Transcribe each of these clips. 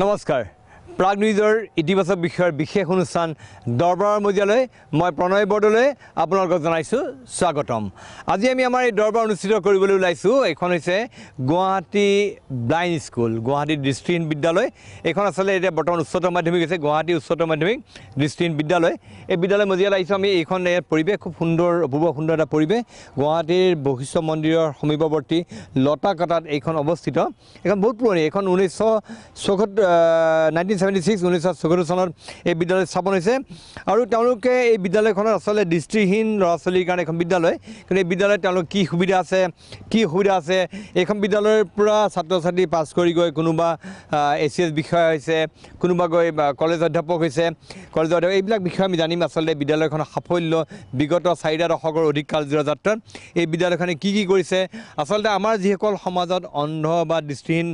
নমস্কাৰ প্ৰাগ নিউজৰ ইতিবাচক বিষয়ৰ বিশেষ অনুষ্ঠান দৰবাৰৰ মজিয়ালৈ মই প্ৰণয় বৰদলৈ আপোনালোকক জনাইছোঁ স্বাগতম। আজি আমি আমাৰ এই দৰবাৰ অনুষ্ঠিত কৰিবলৈ ওলাইছোঁ। এইখন হৈছে গুৱাহাটী ব্লাইণ্ড স্কুল, গুৱাহাটী দৃষ্টিহীন বিদ্যালয়। এইখন আচলতে এতিয়া বৰ্তমান উচ্চতৰ মাধ্যমিক হৈছে গুৱাহাটী উচ্চতৰ মাধ্যমিক দৃষ্টিহীন বিদ্যালয়। এই বিদ্যালয় মজিয়ালৈ আহিছোঁ আমি। এইখন পৰিৱেশ খুব সুন্দৰ, অপূৰ্ব সুন্দৰ এটা পৰিৱেশ। গুৱাহাটীৰ বশিষ্ঠ মন্দিৰৰ সমীপৱৰ্তী লতাকাটাত এইখন অৱস্থিত। এইখন বহুত পুৰণি। এইখন 1974 চনত এই বিদ্যালয় স্থাপন হৈছে আৰু তেওঁলোকে এই বিদ্যালয়খনত আচলতে দৃষ্টিহীন ল'ৰা ছোৱালীৰ কাৰণে এখন বিদ্যালয়। কিন্তু এই বিদ্যালয়ত তেওঁলোক কি সুবিধা আছে, কি অসুবিধা আছে, এইখন বিদ্যালয়ৰ পৰা ছাত্ৰ ছাত্ৰী পাছ কৰি গৈ কোনোবা ACS বিষয়া হৈছে, কোনোবা গৈ কলেজ অধ্যাপক হৈছে, কলেজ অধ্যাপক এইবিলাক বিষয়ে আমি জানিম। আচলতে বিদ্যালয়খনৰ সাফল্য বিগত 4 দশকৰ অধিক কাল জোৰা যাত্ৰাত এই বিদ্যালয়খনে কি কৰিছে, আচলতে আমাৰ যিসকল সমাজত অন্ধ বা দৃষ্টিহীন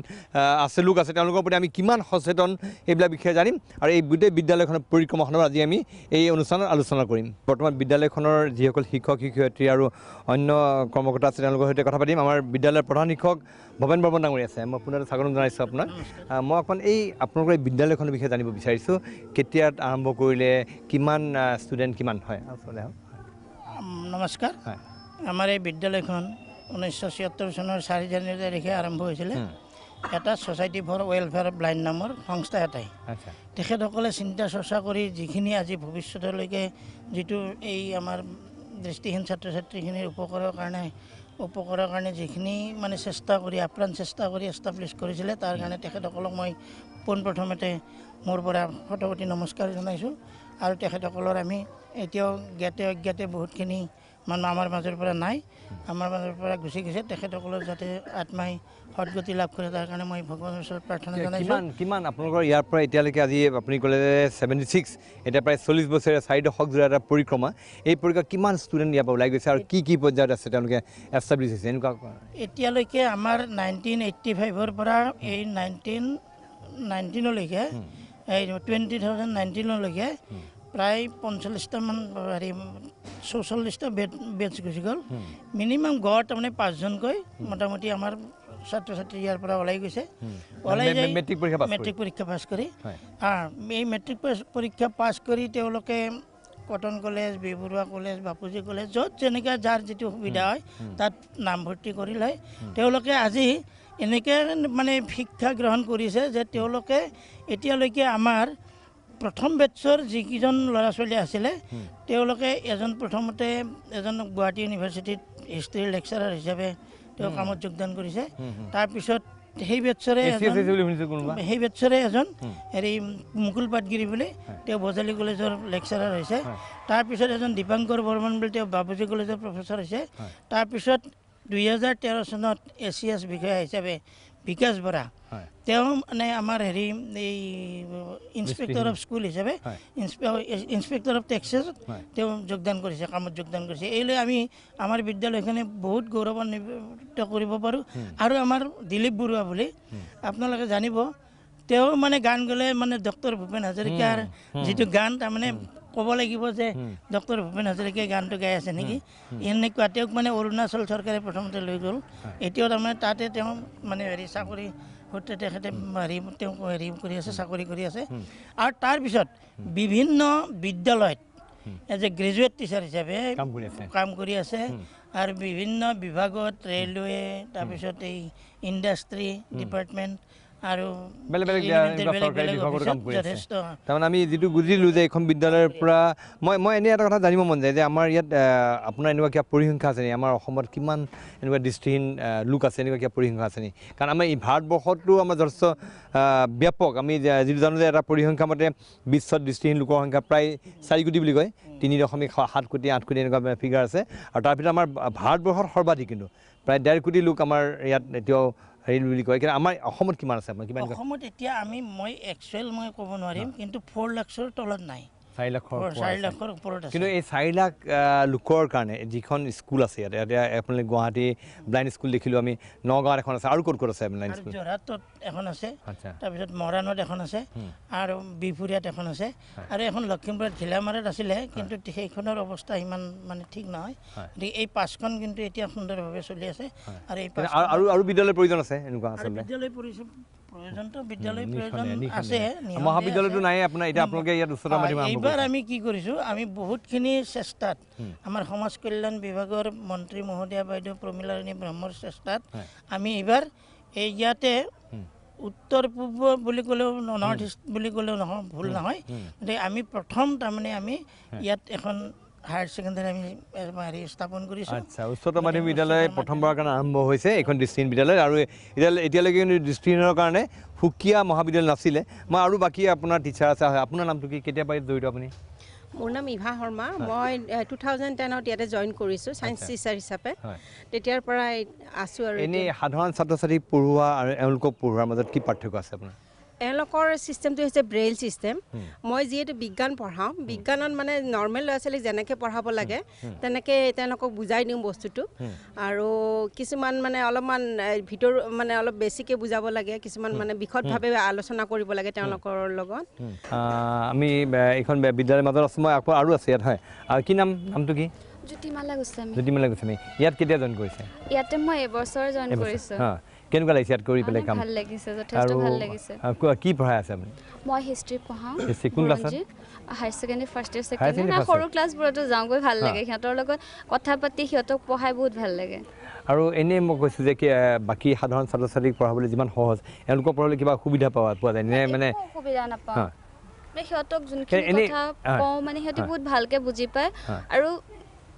আছে লোক আছে তেওঁলোকৰ প্ৰতি আমি কিমান সচেতন এইবিলাক বিষয়ে জানিম আৰু এই গোটেই বিদ্যালয়খনৰ পৰিক্ৰমাখনত আজি আমি এই অনুষ্ঠানত আলোচনা কৰিম। বৰ্তমান বিদ্যালয়খনৰ যিসকল শিক্ষক শিক্ষয়িত্ৰী আৰু অন্য কৰ্মকৰ্তা আছে তেওঁলোকৰ সৈতে কথা পাতিম। আমাৰ বিদ্যালয়ৰ প্ৰধান শিক্ষক ভৱেন বৰ্মন ডাঙৰীয়া আছে, মই পুনৰ স্বাগতম জনাইছোঁ আপোনাক। মই অকণ এই আপোনালোকৰ এই বিদ্যালয়খনৰ বিষয়ে জানিব বিচাৰিছোঁ। কেতিয়া আৰম্ভ কৰিলে, কিমান ষ্টুডেণ্ট কিমান হয়? নমস্কাৰ। আমাৰ এই বিদ্যালয়খন 1976 চনৰ 4 জানুৱাৰী তাৰিখে আৰম্ভ হৈছিলে। এটা ছ'চাইটি ফৰ ৱেলফেয়াৰ ব্লাইণ্ড নামৰ সংস্থা এটাই। তেখেতসকলে চিন্তা চৰ্চা কৰি যিখিনি আজি ভৱিষ্যতলৈকে যিটো এই আমাৰ দৃষ্টিহীন ছাত্ৰ ছাত্ৰীখিনিৰ উপকাৰৰ কাৰণে যিখিনি মানে চেষ্টা কৰি আপ্ৰাণ চেষ্টা কৰি এষ্টাব্লিছ কৰিছিলে, তাৰ কাৰণে তেখেতসকলক মই পোনপ্ৰথমতে মোৰ পৰা শতকোটি নমস্কাৰ জনাইছোঁ। আৰু তেখেতসকলৰ আমি এতিয়াও জ্ঞাতে অজ্ঞাতে বহুতখিনি মানুহ আমাৰ মাজৰ পৰা নাই, আমাৰ মাজৰ পৰা গুচি গৈছে। তেখেতসকলৰ যাতে আত্মাই সদগতি লাভ কৰে তাৰ কাৰণে মই ভগৱানৰ ওচৰত প্ৰাৰ্থনা জনাইছোঁ। কিমান আপোনালোকৰ ইয়াৰ পৰা এতিয়ালৈকে আজি আপুনি ক'লে 76, এতিয়া প্ৰায় 40 বছৰীয়া 4 দশক জোৰা এটা পৰিক্ৰমা। এই পৰিক্ৰমা কিমান ষ্টুডেণ্ট ইয়াৰ পৰা ওলাই গৈছে আৰু কি পৰ্যায়ত আছে তেওঁলোকে এষ্টাব্লিছ হৈছে এনেকুৱা? এতিয়ালৈকে আমাৰ 1985ৰ পৰা এই 1919লৈকে এই 2019লৈকে প্ৰায় 45টামান 44টা বেটছ গুচি গ'ল। মিনিমাম গড় তাৰমানে 5জনকৈ মোটামুটি আমাৰ ছাত্ৰ ছাত্ৰী ইয়াৰ পৰা ওলাই গৈছে। ওলাই যায় মেট্ৰিক পৰীক্ষা পাছ কৰি। এই মেট্ৰিক পৰীক্ষা পাছ কৰি তেওঁলোকে Cotton College, B Barooah College, Bapuji College, য'ত যেনেকৈ যাৰ যিটো সুবিধা হয় তাত নামভৰ্তি কৰি লয়। তেওঁলোকে আজি এনেকৈ মানে শিক্ষা গ্ৰহণ কৰিছে যে তেওঁলোকে এতিয়ালৈকে আমাৰ প্ৰথম বেটছৰ যিকেইজন ল'ৰা ছোৱালী আছিলে তেওঁলোকে প্ৰথমতে এজন গুৱাহাটী ইউনিভাৰ্চিটিত হিষ্ট্ৰীৰ লেকচাৰাৰ হিচাপে তেওঁ কামত যোগদান কৰিছে। তাৰপিছত সেই বেটছৰে এজন মুকুল পাটগিৰি বুলি তেওঁ বজালী কলেজৰ লেকচাৰাৰ হৈছে। তাৰপিছত এজন দীপাংকৰ বৰ্মন বুলি তেওঁ বাপুজী কলেজৰ প্ৰফেচৰ হৈছে। তাৰপিছত 2013 চনত ACS বিষয়া হিচাপে বিকাশ বৰা তেওঁ মানে আমাৰ এই ইনস্পেক্টৰ অফ স্কুল হিচাপে ইনস্পেক্টৰ অফ টেক্সেছ তেওঁ যোগদান কৰিছে, কামত যোগদান কৰিছে। এইলৈ আমি আমাৰ বিদ্যালয়খনে বহুত গৌৰৱান্বিত কৰিব পাৰোঁ। আৰু আমাৰ দিলীপ বৰুৱা বুলি আপোনালোকে জানিব, তেওঁ মানে গান গালে মানে ডক্টৰ ভূপেন হাজৰিকাৰ যিটো গান তাৰমানে ক'ব লাগিব যে ডক্টৰ ভূপেন হাজৰিকাই গানটো গাই আছে নেকি এনেকুৱা। তেওঁক মানে অৰুণাচল চৰকাৰে প্ৰথমতে লৈ গ'ল। এতিয়াও তাৰমানে তাতে তেওঁ মানে চাকৰি সূত্ৰে তেখেতে তেওঁ কৰি আছে, চাকৰি কৰি আছে। আৰু তাৰপিছত বিভিন্ন বিদ্যালয়ত এজ এ গ্ৰেজুৱেট টিচাৰ হিচাপে কাম কৰি আছে। আৰু বিভিন্ন বিভাগত ৰেলৱে, তাৰপিছত এই ইণ্ডাষ্ট্ৰী ডিপাৰ্টমেণ্ট আৰু তাৰমানে আমি যিটো বুজিলোঁ যে এইখন বিদ্যালয়ৰ পৰা মই এনেই এটা কথা জানিব মন যায় যে আমাৰ ইয়াত আপোনাৰ এনেকুৱা কিবা পৰিসংখ্যা আছে নেকি? আমাৰ অসমত কিমান এনেকুৱা দৃষ্টিহীন লোক আছে, এনেকুৱা কিবা পৰিসংখ্যা আছে নেকি? কাৰণ আমাৰ এই ভাৰতবৰ্ষতো আমাৰ যথেষ্ট ব্যাপক। আমি যিটো জানো যে এটা পৰিসংখ্যা মতে বিশ্বত দৃষ্টিহীন লোকৰ সংখ্যা প্ৰায় 4 কোটি বুলি কয়, 3.7 কোটি 8 কোটি এনেকুৱা ফিগাৰ আছে। আৰু তাৰ ভিতৰত আমাৰ ভাৰতবৰ্ষত সৰ্বাধিক কিন্তু প্ৰায় 1.5 কোটি লোক আমাৰ ইয়াত এতিয়াও বুলি কয়। কিন্তু আমাৰ অসমত কিমান আছে? আপোনাৰ কিমান? অসমত এতিয়া মই ক'ব নোৱাৰিম, কিন্তু 4 লাখৰ তলত নাই। 4 লাখৰ 4 লাখৰ ওপৰত আছে কিন্তু এই 4 লাখ লোকৰ কাৰণে যিখন স্কুল আছে ইয়াতে আপোনালোকে গুৱাহাটী ব্লাইণ্ড স্কুল দেখিলোঁ আমি নগাঁৱত এখন আছে আৰু ক'ত আছে ব্লাইণ্ড আৰু স্কুল যোৰহাটত এখন আছে আচ্ছা তাৰপিছত মৰাণত এখন আছে আৰু বিহপুৰীয়াত এখন আছে আৰু এখন লখিমপুৰত ঘিলামাৰত আছিলে কিন্তু সেইখনৰ অৱস্থা ইমান মানে ঠিক নহয় গতিকে এই 5খন কিন্তু এতিয়া সুন্দৰভাৱে চলি আছে আৰু এই আৰু বিদ্যালয়ৰ প্ৰয়োজন আছে এনেকুৱা আচলতে বিদ্যালয় প্ৰয়োজনটো বিদ্যালয় প্ৰয়োজন আছে মহাবিদ্যালয়টো নাই আপোনাৰ এতিয়া আপোনালোকে ইয়াত উচ্চতৰ মাধ্যমিক আৰম্ভ এইবাৰ আমি কি কৰিছোঁ আমি বহুতখিনি চেষ্টাত আমাৰ সমাজ কল্যাণ বিভাগৰ মন্ত্ৰী মহোদয়া বাইদেউ প্ৰমীলাৰাণী ব্ৰহ্মৰ চেষ্টাত আমি এইবাৰ এই ইয়াতে উত্তৰ পূব বুলি ক'লেও নৰ্থ ইষ্ট বুলি ক'লেও নহয় ভুল নহয় গতিকে আমি প্ৰথম তাৰমানে আমি ইয়াত এখন হায়াৰ ছেকেণ্ডেৰী আমি স্থাপন কৰিছোঁ আচ্ছা উচ্চতৰ মাধ্যমিক বিদ্যালয় প্ৰথমবাৰৰ কাৰণে আৰম্ভ হৈছে এইখন দৃষ্টিহীন বিদ্যালয় আৰু এতিয়ালৈকে কিন্তু দৃষ্টিহীনৰ কাৰণে সুকীয়া মহাবিদ্যালয় নাছিলে মই আৰু বাকী আপোনাৰ টিচাৰ আছে আপোনাৰ নামটো কি কেতিয়া পাই জড়িত আপুনি মোৰ নাম ইভা শৰ্মা মই 2010ত ইয়াতে জইন কৰিছোঁ ছায়েন্স টিচাৰ হিচাপে তেতিয়াৰ পৰা আছোঁ আৰু এনেই সাধাৰণ ছাত্ৰ ছাত্ৰী পঢ়োৱা আৰু এওঁলোকক পঢ়োৱাৰ মাজত কি পাৰ্থক্য আছে আপোনাৰ এওঁলোকৰ ছিষ্টেমটো হৈছে ব্ৰেইল ছিষ্টেম মই যিহেতু বিজ্ঞান পঢ়াওঁ বিজ্ঞানত মানে নৰ্মেল ল'ৰা ছোৱালীক যেনেকৈ পঢ়াব লাগে তেনেকৈ তেওঁলোকক বুজাই দিওঁ বস্তুটো আৰু কিছুমান মানে অলপমান ভিতৰ মানে অলপ বেছিকৈ বুজাব লাগে কিছুমান মানে বিশদভাৱে আলোচনা কৰিব লাগে তেওঁলোকৰ লগত আমি এইখন বিদ্যালয়ৰ মাজত আছোঁ মই আকৌ আৰু আছে ইয়াত হয় আৰু কি নামটো কি জ্যোতিমালা গোস্বামী ইয়াত কেতিয়া জইন কৰিছে ইয়াতে মই এবছৰ জইন কৰিছোঁ কেনেকুৱা লাগিছে ইয়াত কৰি পেলাই কাম ভাল লাগিছে যথেষ্ট ভাল লাগিছে কি পঢ়াই আছে আপুনি মই হিষ্ট্ৰী পঢ়াওঁ কোন ক্লাছত higher secondary first year second year সৰু ক্লাছবোৰতো যাওঁগৈ ভাল লাগে সিহঁতৰ লগত কথা পাতি সিহঁতক পঢ়াই বহুত ভাল লাগে আৰু এনেই মই কৈছোঁ যে বাকী সাধাৰণ ছাত্ৰ ছাত্ৰীক পঢ়াবলৈ যিমান সহজ এওঁলোকক পঢ়াবলৈ কিবা সুবিধা পোৱা যায় নে মানে সুবিধা নাপাওঁ সিহঁতক যোনখিনি কথা কওঁ মানে সিহঁতে বহুত ভালকৈ বুজি পায় আৰু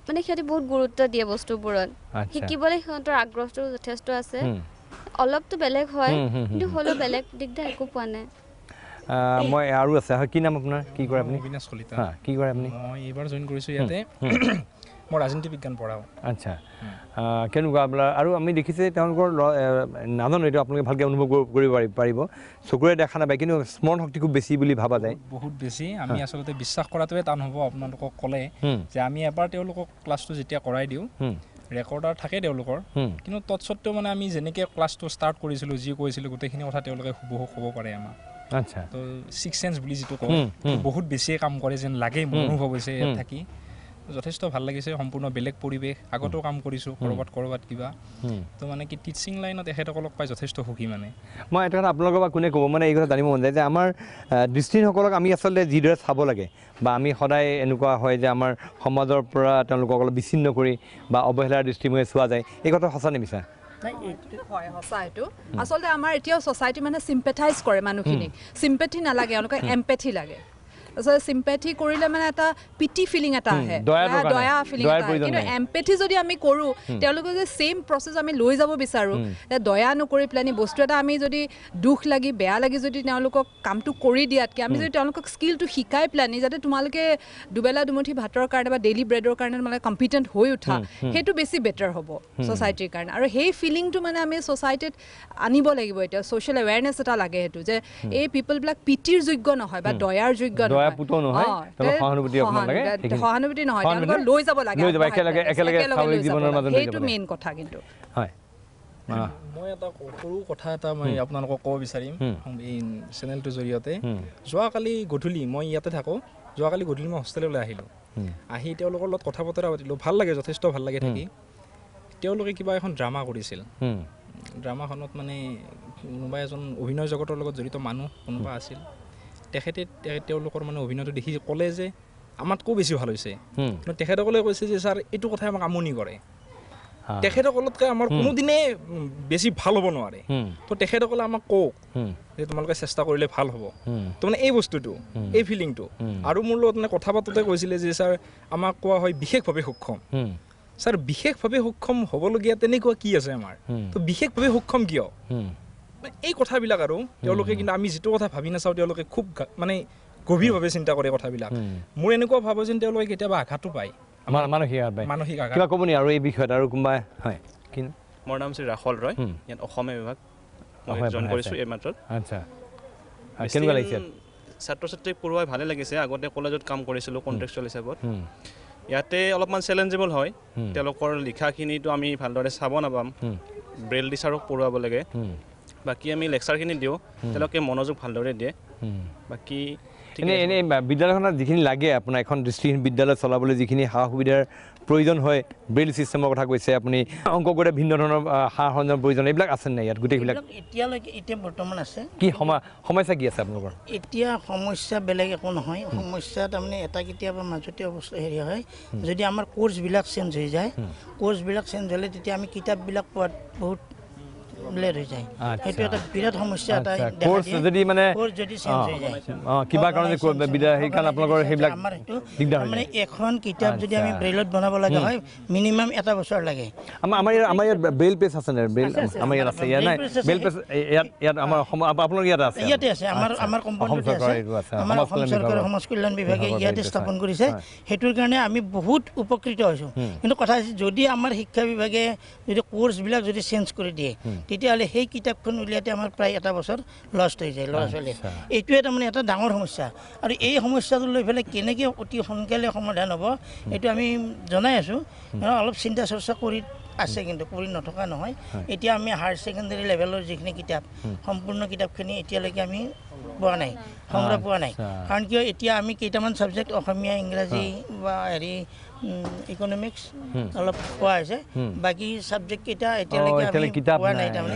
মানে সিহঁতে বহুত গুৰুত্ব দিয়ে বস্তুবোৰত শিকিবলৈ সিহঁতৰ আগ্ৰহটো যথেষ্ট আছে অলপতো বেলেগ হয় কিন্তু হ'লেও বেলেগ দিগদাৰ একো পোৱা নাই মই আৰু আছে কি নাম আপোনাৰ কি কৰে আপুনি অবিনাশ কলিতা কি কৰে আপুনি মই এইবাৰ জইন কৰিছোঁ ইয়াতে মই ৰাজনীতি বিজ্ঞান পঢ়াওঁ আচ্ছা কেনেকুৱা আপোনাৰ আৰু আমি দেখিছে তেওঁলোকৰ নাজানো এইটো আপোনালোকে ভালকৈ অনুভৱ কৰিব পাৰিব চকুৰে দেখা নাপায় কিন্তু স্মৰণ শক্তি খুব বেছি বুলি ভাবা যায় বহুত বেছি আমি আচলতে বিশ্বাস কৰাটোৱে টান হ'ব আপোনালোকক ক'লে যে আমি এবাৰ তেওঁলোকক ক্লাছটো যেতিয়া কৰাই দিওঁ ৰেকৰ্ডাৰ থাকে তেওঁলোকৰ কিন্তু তৎসত্বেও মানে আমি যেনেকৈ ক্লাছটো ষ্টাৰ্ট কৰিছিলোঁ যি কৈছিলোঁ গোটেইখিনি কথা তেওঁলোকে হুবহু ক'ব পাৰে আমাক আচ্ছা তো ছিক্স চেন্স বুলি যিটো কয় বহুত বেছিয়ে কাম কৰে যেন লাগে মোৰ অনুভৱ হৈছে ইয়াত থাকি যথেষ্ট ভাল লাগিছে সম্পূৰ্ণ বেলেগ পৰিৱেশ আগতেও কাম কৰিছোঁ ক'ৰবাত কিবা তো মানে কি টিচিং লাইনত এখেতসকলক পাই যথেষ্ট সুখী মানে মই এটা কথা আপোনালোকৰ পৰা কোনে ক'ব মানে এই কথা জানিব মন যায় যে আমাৰ দৃষ্টিহীনসকলক আমি আচলতে যিদৰে চাব লাগে বা আমি সদায় এনেকুৱা হয় যে আমাৰ সমাজৰ পৰা তেওঁলোকক অলপ বিচ্ছিন্ন কৰি বা অৱহেলাৰ দৃষ্টিমুখে চোৱা যায় এই কথা সঁচা নে মিছা হয় সঁচা এইটো আচলতে আমাৰ এতিয়াও ছ'চাইটি মানে চিম্পেথাইজ কৰে মানুহখিনিক চিম্পেথি নালাগে তেওঁলোকক এম্পেথি লাগে আচলতে চিম্পেথি কৰিলে মানে এটা পিটি ফিলিং এটা আহে দয়া ফিলিং এটা কিন্তু এম্পেথি যদি আমি কৰোঁ তেওঁলোকে যে ছেইম প্ৰচেছ আমি লৈ যাব বিচাৰোঁ দয়া নকৰি পেলাই বস্তু এটা আমি যদি দুখ লাগি বেয়া লাগি যদি তেওঁলোকক কামটো কৰি দিয়াতকৈ আমি যদি তেওঁলোকক স্কিলটো শিকাই পেলাই যাতে তোমালোকে দুবেলা দুমুঠি ভাতৰ কাৰণে বা ডেইলি ব্ৰেডৰ কাৰণে তোমালোকে কম্পিটেণ্ট হৈ উঠা সেইটো বেছি বেটাৰ হ'ব ছ'চাইটিৰ কাৰণে আৰু সেই ফিলিংটো মানে আমি ছ'চাইটিত আনিব লাগিব এতিয়া ছ'চিয়েল এৱেৰনেছ এটা লাগে সেইটো যে এই পিপলবিলাক পিটিৰ যোগ্য নহয় বা দয়াৰ যোগ্য নহয় সহানুভূতি নহয় তেওঁলোকক লৈ যাব লাগে সেইটো মেইন কথা কিন্তু মই এটা সৰু কথা এটা মই আপোনালোকক ক'ব বিচাৰিম এই চেনেলটোৰ জৰিয়তে যোৱাকালি গধূলি মই ইয়াতে থাকোঁ যোৱাকালি গধূলি মই হোষ্টেললৈ আহিলোঁ আহি তেওঁলোকৰ লগত কথা বতৰা পাতিলোঁ ভাল লাগে যথেষ্ট ভাল লাগে থাকি তেওঁলোকে কিবা এখন ড্ৰামা কৰিছিল ড্ৰামাখনত মানে কোনোবা এজন অভিনয় জগতৰ লগত জড়িত মানুহ কোনোবা আছিল তেখেতে তেওঁলোকৰ মানে অভিনয়টো দেখি ক'লে যে আমাতকৈও বেছি ভাল হৈছে কিন্তু তেখেতসকলে কৈছে যে ছাৰ এইটো কথাই আমাক আমনি কৰে তেখেতসকলতকৈ আমাৰ কোনোদিনে বেছি ভাল হ'ব নোৱাৰে তো তেখেতসকলে আমাক কওক যে তোমালোকে চেষ্টা কৰিলে ভাল হ'ব তো মানে এই বস্তুটো এই ফিলিংটো আৰু মোৰ লগত মানে কথা পাতোঁতে কৈছিলে যে ছাৰ আমাক কোৱা হয় বিশেষভাৱে সক্ষম ছাৰ বিশেষভাৱে সক্ষম হ'বলগীয়া তেনেকুৱা কি আছে আমাৰ তো বিশেষভাৱে সক্ষম কিয় এই কথাবিলাক আৰু তেওঁলোকে কিন্তু আমি যিটো কথা ভাবি নাচাওঁ তেওঁলোকে খুব মানে গভীৰভাৱে চিন্তা কৰে কথাবিলাক মোৰ এনেকুৱা ভাবোঁ যেন তেওঁলোকে কেতিয়াবা আঘাতো পায় মানসিক আঘাত কিবা ক'ব নি আৰু এই বিষয়ত আৰু কোনোবা হয় কি মোৰ নাম শ্ৰী ৰাখল ৰয় ইয়াত অসমীয়া বিভাগ মই জইন কৰিছোঁ এই মাত্ৰত আচ্ছা কেনেকুৱা লাগিছে ছাত্ৰ ছাত্ৰীক পঢ়ুৱাই ভালে লাগিছে আগতে কলেজত কাম কৰিছিলোঁ কণ্টেক্সুৱেল হিচাপত ইয়াতে অলপমান চেলেঞ্জেবল হয় তেওঁলোকৰ লিখাখিনিতো আমি ভালদৰে চাব নাপাম ব্ৰেইল টিচাৰক পঢ়ুৱাব লাগে বাকী আমি লেকচাৰখিনি দিওঁ তেওঁলোকে মনোযোগ ভালদৰে দিয়ে বাকী এনেই বিদ্যালয়খনত যিখিনি লাগে আপোনাৰ এখন দৃষ্টিহীন বিদ্যালয় চলাবলৈ যিখিনি সা সুবিধাৰ প্ৰয়োজন হয় ব্ৰেইল ছিষ্টেমৰ কথা কৈছে আপুনি অংক কৰোঁতে ভিন্ন ধৰণৰ সা সৰঞ্জাম প্ৰয়োজন এইবিলাক আছে নাই ইয়াত গোটেইবিলাক এতিয়া বৰ্তমান আছে কি সমস্যা কি আছে আপোনালোকৰ এতিয়া সমস্যা বেলেগ একো নহয় সমস্যা তাৰমানে এটা কেতিয়াবা মাজতে অৱস্থা হেৰি হয় যদি আমাৰ কোৰ্চবিলাক চেঞ্জ হৈ যায় কোৰ্চবিলাক চেঞ্জ হ'লে তেতিয়া আমি কিতাপবিলাক পোৱাত বহুত লেট হৈ যায় সেইটো এটা বিৰাট সমস্যা এটা কোৰ্চ যদি মানে কোৰ্চ যদি চেঞ্জ হৈ যায় কিবা কাৰণে সেইকাৰণে আপোনালোকৰ সেইবিলাক দিগদাৰ হয় মানে এখন কিতাপ যদি আমি ব্ৰেইলত বনাব লগা হয় মিনিমাম এটা বছৰ লাগে আমাৰ ইয়াত ব্ৰেইল পেজ আছে নে ব্ৰেইল আমাৰ ইয়াত আছে ইয়াত নাই ব্ৰেইল পেজ ইয়াত আমাৰ আপোনালোকৰ ইয়াত আছে ইয়াতে আছে আমাৰ কোম্পানীতে আছে আমাৰ অসম চৰকাৰৰ সমাজ কল্যাণ বিভাগে ইয়াতে স্থাপন কৰিছে সেইটোৰ কাৰণে আমি বহুত উপকৃত হৈছোঁ কিন্তু কথা হৈছে যদি আমাৰ শিক্ষা বিভাগে যদি কোৰ্চবিলাক যদি চেঞ্জ কৰি দিয়ে তেতিয়াহ'লে সেই কিতাপখন উলিয়াওঁতে আমাৰ প্ৰায় এটা বছৰ লষ্ট হৈ যায় ল'ৰা ছোৱালীয়ে এইটোৱে তাৰমানে এটা ডাঙৰ সমস্যা আৰু এই সমস্যাটো লৈ পেলাই কেনেকৈ অতি সোনকালে সমাধান হ'ব এইটো আমি জনাই আছোঁ অলপ চিন্তা চৰ্চা কৰি আছে কিন্তু কৰি নথকা নহয় এতিয়া আমি হায়াৰ ছেকেণ্ডেৰী লেভেলৰ যিখিনি কিতাপ সম্পূৰ্ণ কিতাপখিনি এতিয়ালৈকে আমি পোৱা নাই সংগ্ৰহ পোৱা নাই কাৰণ কিয় এতিয়া আমি কেইটামান ছাবজেক্ট অসমীয়া ইংৰাজী বা হেৰি ইকনমিক্স অলপ পোৱা হৈছে বাকী ছাবজেক্ট কেইটা এতিয়ালৈকে পোৱা নাই তাৰমানে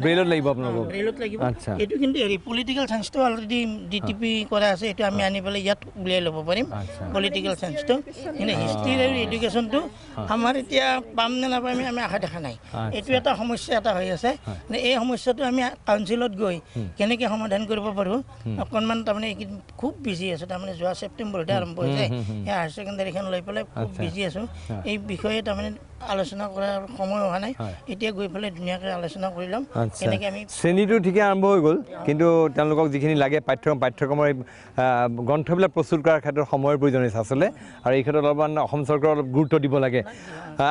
ব্ৰেইলত লাগিব আপোনালোকক ব্ৰেইলত লাগিব এইটো কিন্তু হেৰি পলিটিকেল চায়েন্সটো অলৰেডি DTP কৰা আছে এইটো আমি আনি পেলাই ইয়াত উলিয়াই ল'ব পাৰিম পলিটিকেল চায়েন্সটো কিন্তু হিষ্ট্ৰী আৰু এডুকেশ্যনটো আমাৰ এতিয়া পাম নে নাপাম আমি আশা দেখা নাই এইটো এটা সমস্যা এটা হৈ আছে এই সমস্যাটো আমি কাউন্সিলত গৈ কেনেকৈ সমাধান কৰিব পাৰোঁ অকণমান তাৰমানে এইকেইদিন খুব বিজি আছোঁ তাৰমানে যোৱা ছেপ্টেম্বৰতে আৰম্ভ হৈছে এই হায়াৰ ছেকেণ্ডেৰীখন লৈ পেলাই খুব বিজি আছোঁ এই বিষয়ে তাৰমানে আলোচনা কৰাৰ সময় হোৱা নাই এতিয়া গৈ পেলাই ধুনীয়াকৈ আলোচনা কৰি ল'ম কেনেকৈ আমি শ্ৰেণীটো ঠিকে আৰম্ভ হৈ গ'ল কিন্তু তেওঁলোকক যিখিনি লাগে পাঠ্যক্ৰমৰ গ্ৰন্থবিলাক প্ৰস্তুত কৰাৰ ক্ষেত্ৰত সময়ৰ প্ৰয়োজন হৈছে আচলতে আৰু এই ক্ষেত্ৰত অলপমান অসম চৰকাৰে অলপ গুৰুত্ব দিব লাগে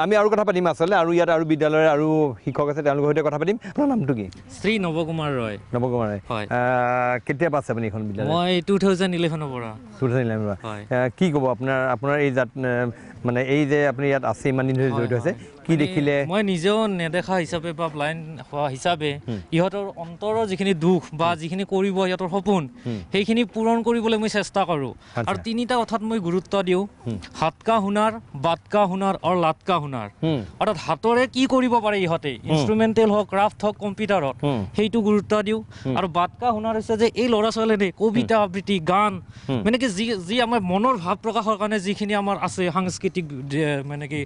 আমি আৰু কথা পাতিম আচলতে আৰু ইয়াত আৰু বিদ্যালয়ৰ আৰু শিক্ষক আছে তেওঁলোকৰ সৈতে কথা পাতিম আপোনাৰ নামটো কি শ্ৰী নৱকুমাৰ ৰয় হয় কেতিয়া পাইছে আপুনি এখন বিদ্যালয় মই 2011 পৰা 2011 কি ক'ব আপোনাৰ এই মানে এই যে আপুনি ইয়াত আছে ইমান দিন ধৰি জড়িত হৈছে কি দেখিলে মই নিজেও নেদেখা হিচাপে বা ব্লাইণ্ড হোৱা হিচাপে ইহঁতৰ অন্তৰৰ যিখিনি দুখ বা যিখিনি কৰিব সিহঁতৰ সপোন সেইখিনি পূৰণ কৰিবলৈ মই চেষ্টা কৰোঁ আৰু তিনিটা কথাত মই গুৰুত্ব দিওঁ হাত কা হুনাৰ বাট কা হুনাৰ আৰু লাট কা হুনাৰ অৰ্থাৎ হাতৰে কি কৰিব পাৰে ইহঁতে ইনষ্ট্ৰুমেণ্টেল হওক ক্ৰাফ্ট হওক কম্পিউটাৰত সেইটো গুৰুত্ব দিওঁ আৰু বাট কা হুনাৰ হৈছে যে এই ল'ৰা ছোৱালীয়ে কবিতা আবৃত্তি গান মানে কি যি আমাৰ মনৰ ভাৱ প্ৰকাশৰ কাৰণে যিখিনি আমাৰ আছে সাংস্কৃতিক মানে কি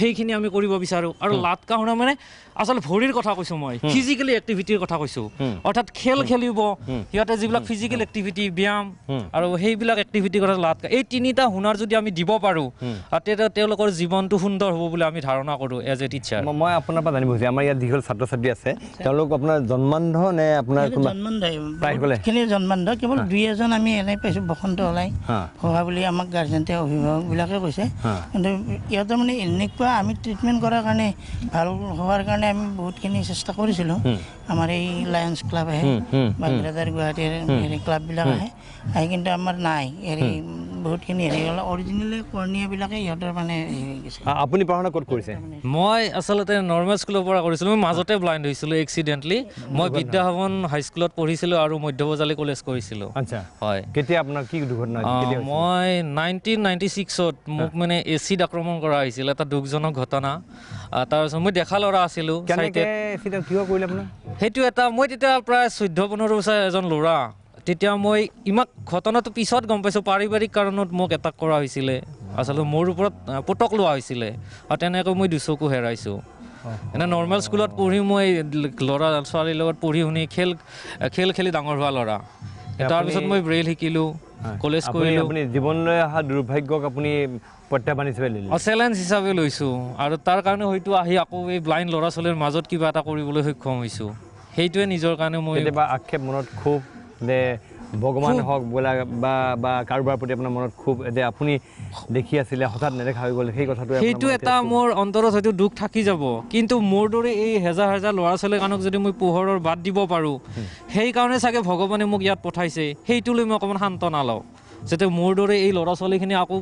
সেইখিনি আমি কৰিব বিচাৰোঁ আৰু লাট কা হুনাৰ মানে আচলতে ভৰিৰ কথা কৈছোঁ মই ফিজিকেলি এক্টিভিটিৰ কথা কৈছোঁ অৰ্থাৎ খেল খেলিব সিহঁতে যিবিলাক ফিজিকেল এক্টিভিটি ব্যায়াম আৰু সেইবিলাক এক্টিভিটিৰ কথা লাট এই তিনিটা হুনাৰ যদি আমি দিব পাৰোঁ তেতিয়া তেওঁলোকৰ জীৱনটো সুন্দৰ হ'ব বুলি আমি ধাৰণা কৰোঁ এজ এ টিচাৰ মই আপোনাৰ পৰা জানিব খুজিছোঁ আমাৰ ইয়াত যিসকল ছাত্ৰ ছাত্ৰী আছে তেওঁলোক আপোনাৰ জন্মান্ধ নে আপোনাৰ জন্মান্ধখিনি জন্মান্ধ কেৱল দুই এজন আমি এনেই পাইছোঁ বসন্ত ওলাই হোৱা বুলি আমাক গাৰ্জেণ্টে অভিভাৱকবিলাকে কৈছে কিন্তু ইহঁতে মানে এনেকুৱা আমি ট্ৰিটমেণ্ট কৰাৰ কাৰণে ভাল হোৱাৰ কাৰণে আমি বহুতখিনি চেষ্টা কৰিছিলোঁ আমাৰ এই লায়ন্স ক্লাব আহে বা গ্ৰেটাৰ গুৱাহাটীৰ হেৰি ক্লাববিলাক আহে কিন্তু আমাৰ নাই হেৰি বহুতখিনি হেৰি হ'ল অৰিজিনেলি কৰ্ণীয়াবিলাকে ইহঁতৰ মানে আপুনি পঢ়া শুনা ক'ত কৰিছে মই আচলতে নৰ্মেল স্কুলৰ পৰা কৰিছিলোঁ মই মাজতে ব্লাইণ্ড হৈছিলোঁ এক্সিডেণ্টলি মই বিদ্যাভৱন হাইস্কুলত পঢ়িছিলোঁ আৰু মধ্যবজালী কলেজ কৰিছিলোঁ আচ্ছা হয় কেতিয়া আপোনাৰ কি দুৰ্ঘটনা মই 1996ত মোক মানে এচিড আক্ৰমণ কৰা হৈছিল এটা দুখজনক ঘটনা তাৰপিছত মই দেখা ল'ৰা আছিলোঁ সেইটো এটা মই তেতিয়া প্ৰায় 14-15 বছৰ এজন ল'ৰা তেতিয়া মই ইমান ঘটনাটো পিছত গম পাইছোঁ পাৰিবাৰিক কাৰণত মোক এটাক কৰা হৈছিলে আচলতে মোৰ ওপৰত পুতক লোৱা হৈছিলে আৰু তেনেকৈ মই দুচকু হেৰাইছোঁ এনে নৰ্মেল স্কুলত পঢ়ি মই ল'ৰা ছোৱালীৰ লগত পঢ়ি শুনি খেল খেলি ডাঙৰ হোৱা ল'ৰা তাৰপিছত মই ব্ৰেইল শিকিলোঁ কলেজ কৰিলোঁ আপুনি জীৱনলৈ অহা দুৰ্ভাগ্যক আপুনি প্ৰত্যাহ্বান হিচাপে লৈছে চেলেঞ্জ হিচাপে লৈছোঁ আৰু তাৰ কাৰণে হয়তো আহি আকৌ এই ব্লাইণ্ড ল'ৰা ছোৱালীৰ মাজত কিবা এটা কৰিবলৈ সক্ষম হৈছোঁ সেইটোৱে নিজৰ কাৰণে মই কেতিয়াবা আক্ষেপ মনত ক্ষোভ যে ভগৱান হওক বোলা বা কাৰোবাৰ প্ৰতি আপোনাৰ মনত খুব যে আপুনি দেখি আছিলে হঠাৎ নেদেখা হৈ গ'ল সেই কথাটো সেইটো এটা মোৰ অন্তৰত হয়তো দুখ থাকি যাব কিন্তু মোৰ দৰে এই হেজাৰ হেজাৰ ল'ৰা ছোৱালীৰ কাৰণক যদি মই পোহৰৰ বাট দিব পাৰোঁ সেইকাৰণে চাগে ভগৱানে মোক ইয়াত পঠাইছে সেইটো লৈ মই অকণমান সান্তনা লওঁ যাতে মোৰ দৰে এই ল'ৰা ছোৱালীখিনি আকৌ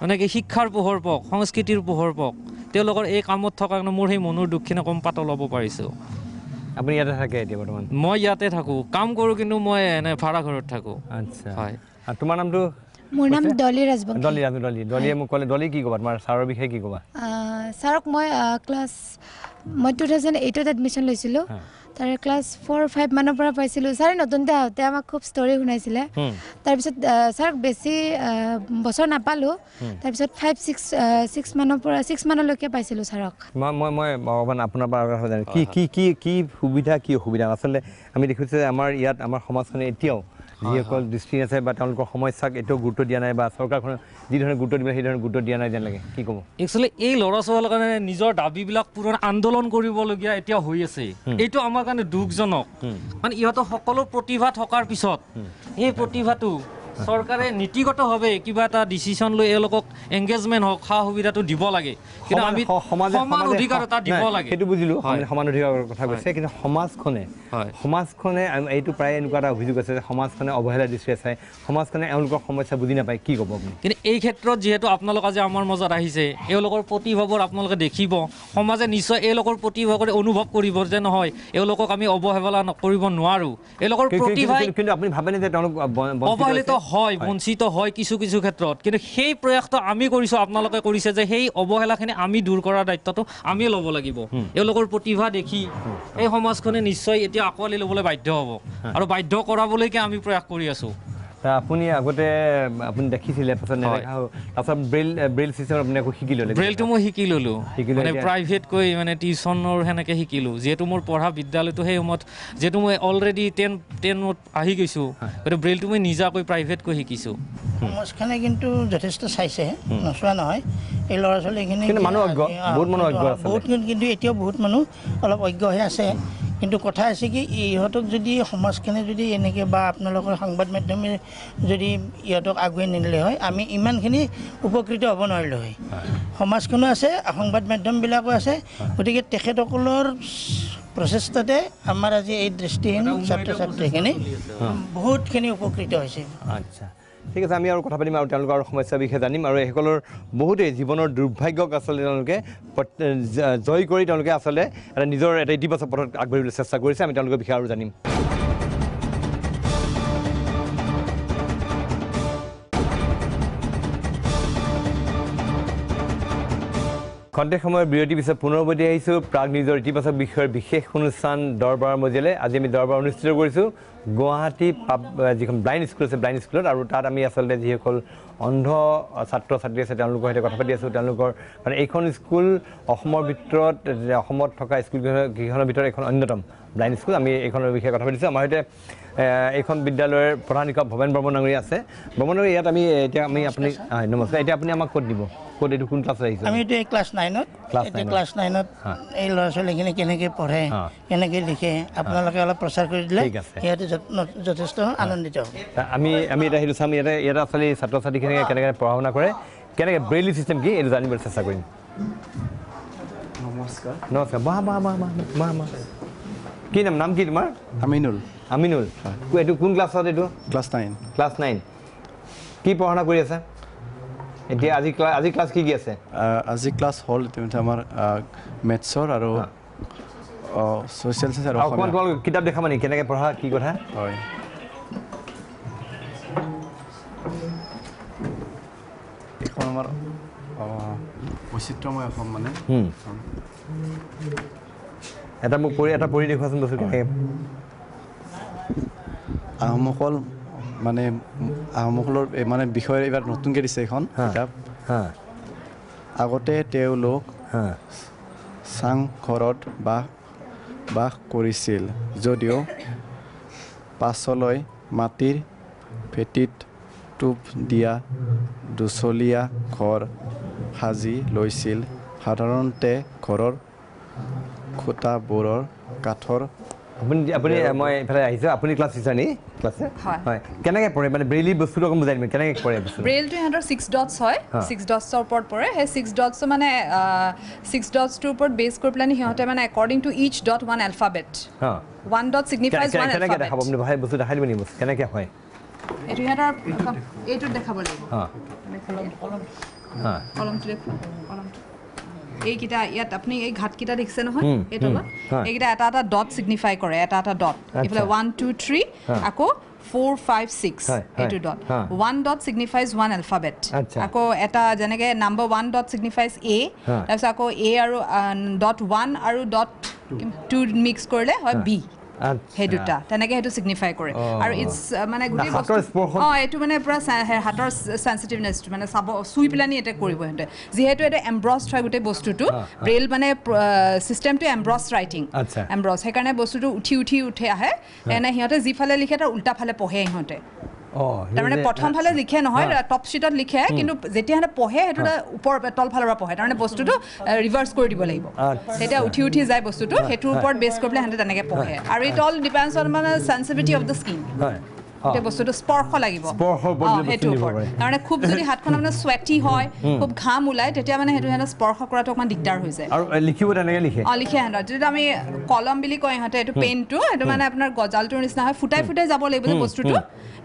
মানে কি শিক্ষাৰ পোহৰ পাওক সংস্কৃতিৰ পোহৰ পাওক তেওঁলোকৰ এই কামত থকা কাৰণে মোৰ সেই মনৰ দুখখিনি কম পাতল ল'ব পাৰিছোঁ আপুনি ইয়াতে থাকে এতিয়া বৰ্তমান মই ইয়াতে থাকোঁ কাম কৰোঁ কিন্তু মই এনে ভাড়া ঘৰত থাকোঁ আচ্ছা হয় আৰু তোমাৰ নামটো মোৰ নাম ডলি ৰাজবংশী ডলিয়ে মোক ক'লে ডলি কি ক'বা তোমাৰ ছাৰৰ বিষয়ে কি ক'বা ছাৰক মই 2008ত এডমিশ্যন লৈছিলোঁ তাৰে ক্লাছ 4-5 মানৰ পৰা পাইছিলোঁ ছাৰে নতুনতে আহোঁতে আমাক খুব ষ্টৰি শুনাইছিলে তাৰপিছত ছাৰক বেছি বছৰ নাপালোঁ তাৰপিছত 5-6 মানৰ পৰা 6 মানলৈকে পাইছিলোঁ ছাৰক মই অকণমান আপোনাৰ পৰা কি সুবিধা কি অসুবিধা আচলতে আমি দেখিছোঁ যে আমাৰ ইয়াত আমাৰ সমাজখনে এতিয়াও যিসকল দৃষ্টিহীন আছে বা তেওঁলোকৰ সমস্যাক এতিয়াও গুৰুত্ব দিয়া নাই বা চৰকাৰখনে যি ধৰণে গুৰুত্ব দিব সেই ধৰণে গুৰুত্ব দিয়া নাই যেন লাগে কি ক'ব একচুৱেলি এই ল'ৰা ছোৱালীৰ কাৰণে নিজৰ দাবীবিলাক পূৰণ আন্দোলন কৰিবলগীয়া এতিয়া হৈ আছে এইটো আমাৰ কাৰণে দুখজনক মানে ইহঁতৰ সকলো প্ৰতিভা থকাৰ পিছত এই প্ৰতিভাটো চৰকাৰে নীতিগতভাৱে কিবা এটা ডিচিশ্যন লৈ এওঁলোকক এংগেজমেণ্ট হওক সা সুবিধাটো দিব লাগে কিন্তু আমি সমান অধিকাৰ এটা দিব লাগে সেইটো বুজিলোঁ সমান অধিকাৰৰ কথা কৈছে কিন্তু সমাজখনে এইটো প্ৰায় এনেকুৱা এটা অভিযোগ আছে যে সমাজখনে অৱহেলা দৃষ্টিৰে চায় সমাজখনে এওঁলোকৰ সমস্যা বুজি নাপায় কি ক'ব আপুনি কিন্তু এই ক্ষেত্ৰত যিহেতু আপোনালোক আজি আমাৰ মাজত আহিছে এওঁলোকৰ প্ৰতিভাবোৰ আপোনালোকে দেখিব সমাজে নিশ্চয় এওঁলোকৰ প্ৰতিভা কৰি অনুভৱ কৰিব যে নহয় এওঁলোকক আমি অৱহেলা কৰিব নোৱাৰোঁ এওঁলোকৰ প্ৰতিভা কিন্তু আপুনি ভাবেনে যে তেওঁলোক অৱহেলিত হয় বঞ্চিত হয় কিছু কিছু ক্ষেত্ৰত কিন্তু সেই প্ৰয়াসটো আমি কৰিছোঁ আপোনালোকে কৰিছে যে সেই অৱহেলাখিনি আমি দূৰ কৰাৰ দায়িত্বটো আমি ল'ব লাগিব এওঁলোকৰ প্ৰতিভা দেখি এই সমাজখনে নিশ্চয় এতিয়া আঁকোৱালি ল'বলৈ বাধ্য হ'ব আৰু বাধ্য কৰাবলৈকে আমি প্ৰয়াস কৰি আছোঁ আপুনি আগতে আপুনি দেখিছিলে পাছত নেদেখা তাৰপিছত ব্ৰেইল চিষ্টেম আপুনি আকৌ শিকি ল'লে ব্ৰেইলটো মই শিকি ল'লোঁ মানে প্ৰাইভেটকৈ মানে টিউশ্যনৰ সেনেকৈ শিকিলোঁ যিহেতু মোৰ পঢ়া বিদ্যালয়টো সেই সময়ত যিহেতু মই অলৰেডি 10ত আহি গৈছোঁ গতিকে ব্ৰেইলটো মই নিজাকৈ প্ৰাইভেটকৈ শিকিছোঁ সমাজখনে কিন্তু যথেষ্ট চাইছে নচোৱা নহয় এই ল'ৰা ছোৱালীখিনি বহুত কিন্তু এতিয়াও বহুত মানুহ অলপ অজ্ঞ হৈ আছে কিন্তু কথা আছে কি ইহঁতক যদি সমাজখনে যদি এনেকৈ বা আপোনালোকৰ সংবাদ মাধ্যমে যদি ইহঁতক আগুৱাই নিদিলে হয় আমি ইমানখিনি উপকৃত হ'ব নোৱাৰিলোঁ হয় সমাজখনো আছে সংবাদ মাধ্যমবিলাকো আছে গতিকে তেখেতসকলৰ প্ৰচেষ্টাতে আমাৰ আজি এই দৃষ্টিহীন ছাত্ৰ ছাত্ৰীখিনি বহুতখিনি উপকৃত হৈছে আচ্ছা ঠিক আছে আমি আৰু কথা পাতিম আৰু তেওঁলোকৰ সমস্যাৰ বিষয়ে জানিম আৰু এইসকলৰ বহুতেই জীৱনৰ দুৰ্ভাগ্যক আচলতে তেওঁলোকে জয় কৰি তেওঁলোকে আচলতে এটা নিজৰ এটা ইতিবাচক পথত আগবাঢ়িবলৈ চেষ্টা কৰিছে আমি তেওঁলোকৰ বিষয়ে আৰু জানিম খন্তেক সময়ৰ বিৰতিৰ পিছত পুনৰ উভতি আহিছোঁ প্ৰাগ নিজৰ ইতিবাচক বিষয়ৰ বিশেষ অনুষ্ঠান দৰবাৰৰ মজিয়ালৈ আজি আমি দৰবাৰ অনুষ্ঠিত কৰিছোঁ গুৱাহাটী যিখন ব্লাইণ্ড স্কুল আছে ব্লাইণ্ড স্কুলত আৰু তাত আমি আচলতে যিসকল অন্ধ ছাত্ৰ ছাত্ৰী আছে তেওঁলোকৰ সৈতে কথা পাতি আছোঁ তেওঁলোকৰ মানে এইখন স্কুল অসমৰ ভিতৰত অসমত থকা স্কুলকেইখনৰ ভিতৰত এখন অন্যতম ব্লাইণ্ড স্কুল আমি এইখনৰ বিষয়ে কথা পাতিছোঁ আমাৰ সৈতে এইখন বিদ্যালয়ৰ প্ৰধান শিক্ষক ভৱেন বৰ্মন ডাঙৰীয়া আছে বৰ্মন ডাঙৰীয়া ইয়াত আমি এতিয়া আপুনি নমস্কাৰ এতিয়া আপুনি আমাক ক'ত দিব ক'ত এইটো কোন ক্লাছত আহিছে আমি এতিয়া ক্লাছ 9ত এই ল'ৰা ছোৱালীখিনি কেনেকৈ পঢ়ে কেনেকৈ লিখে আপোনালোকে অলপ প্ৰচাৰ কৰি দিলে সিহঁতে যথেষ্ট আনন্দিত হ'ব আমি এতিয়া সেইটো চাম ইয়াতে আচলতে ছাত্ৰ ছাত্ৰীখিনিয়ে কেনেকৈ পঢ়া শুনা কৰে কেনেকৈ ব্ৰেইলি চিষ্টেম কি এইটো জানিবলৈ চেষ্টা কৰিম নমস্কাৰ মা কি নাম কি তোমাৰ আমিনুল এইটো কোন ক্লাছত এইটো ক্লাছ 9 কি পঢ়া শুনা কৰি আছে এতিয়া আজি ক্লাছ কি আছে আজি ক্লাছ হ'ল আমাৰ মেথছৰ আৰু ছ'চিয়েল চায়েন্স আৰু অকণমান তোমালোক কিতাপ দেখাবা নেকি কেনেকৈ পঢ়া কি কথা হয় এইখন আমাৰ বৈচিত্ৰময় অসম মানে এটা মোক এটা পঢ়ি দেখুৱাচোন বস্তু কেনেকৈ আহোমসকল মানে আহোমসকলৰ মানে বিষয়ে এইবাৰ নতুনকৈ দিছে এখন কিতাপ আগতে তেওঁলোক চাংঘৰত বাস কৰিছিল যদিও পাছলৈ মাটিৰ ভেটিত টোপ দিয়া দুচলীয়া ঘৰ সাজি লৈছিল সাধাৰণতে ঘৰৰ খুঁটাবোৰৰ কাঠৰ আপুনি মই এফালে আহিছোঁ আপুনি ক্লাছ টিচাৰ নি ক্লাছে হয় কেনেকৈ পঢ়ে মানে ব্ৰেইলি বস্তুটো অকণ বুজাই দিম কেনেকৈ পঢ়ে বস্তুটো ব্ৰেইলটো ইহঁতৰ 6 ডটছ হয় 6 ডটছৰ ওপৰত পৰে সেই 6 ডটছ মানে 6 ডটছটোৰ ওপৰত বেছ কৰি পেলাই সিহঁতে মানে according to is dot one alphabet 1 dot signifies one alphabet কেনেকৈ দেখাব আপুনি ভাই বস্তু দেখাই দিব নি বস্তু কেনেকৈ হয় এইটো ইহঁতৰ এইটোত দেখাব লাগিব কলমটো দেখুৱা কলমটো এইকেইটা ইয়াত আপুনি এই ঘাটকেইটা দেখিছে নহয় এই তলত এইকেইটা এটা এটা ডট সিগনিফাই কৰে এটা এটা ডট এইফালে 1 2 3 আকৌ 4 5 6 এইটো dot 1 dot signifies one alphabet আকৌ এটা যেনেকৈ নাম্বাৰ 1 ডট সিগনিফাইজ এ তাৰপিছত আকৌ এ আৰু ডট 1 আৰু ডট 2 মিক্স কৰিলে হয় বি সেই দুটা তেনেকৈ সেইটো সিগনিফাই কৰে আৰু ইটছ মানে গোটেই বস্তু এইটো মানে পূৰা হাতৰ চেঞ্চিটিভনেছটো মানে চাব চুই পেলানি এটা কৰিব সিহঁতে যিহেতু এটা এমব্ৰছড হয় গোটেই বস্তুটো ব্ৰেইল মানে ছিষ্টেমটো এমব্ৰছ ৰাইটিং এমব্ৰছ সেইকাৰণে বস্তুটো উঠি আহে এনে সিহঁতে যিফালে লিখে তাৰ উল্টা ফালে পঢ়ে সিহঁতে তাৰমানে প্ৰথম ফালে লিখে নহয় টপ শ্বীটত লিখে কিন্তু যেতিয়া সিহঁতে পঢ়ে সেইটো ওপৰ তল ফালৰ পৰা পঢ়ে তাৰমানে বস্তুটো ৰিভাৰ্চ কৰি দিব লাগিব তেতিয়া উঠি যায় বস্তুটো সেইটোৰ ওপৰত বেছ কৰি পেলাই সিহঁতে তেনেকৈ পঢ়ে আৰু ইট অল ডিপেণ্ডছ অন মানে চেঞ্চিটিভিটি অফ দ্য স্কিন গোটেই বস্তুটো স্পৰ্শ লাগিব সেইটোৰ ওপৰত তাৰমানে খুব যদি হাতখন আপোনাৰ চুৱেটি হয় খুব ঘাম ওলায় তেতিয়া মানে সেইটো সিহঁতে স্পৰ্শ কৰাটো অকণমান দিগদাৰ হৈ যায় আৰু লিখিব তেনেকৈ লিখে লিখে সিহঁতৰ যিটো আমি কলম বুলি কয় ইহঁতে এইটো পেনটো সেইটো মানে আপোনাৰ গজালটোৰ নিচিনা হয় ফুটাই যাব লাগিব যে বস্তুটো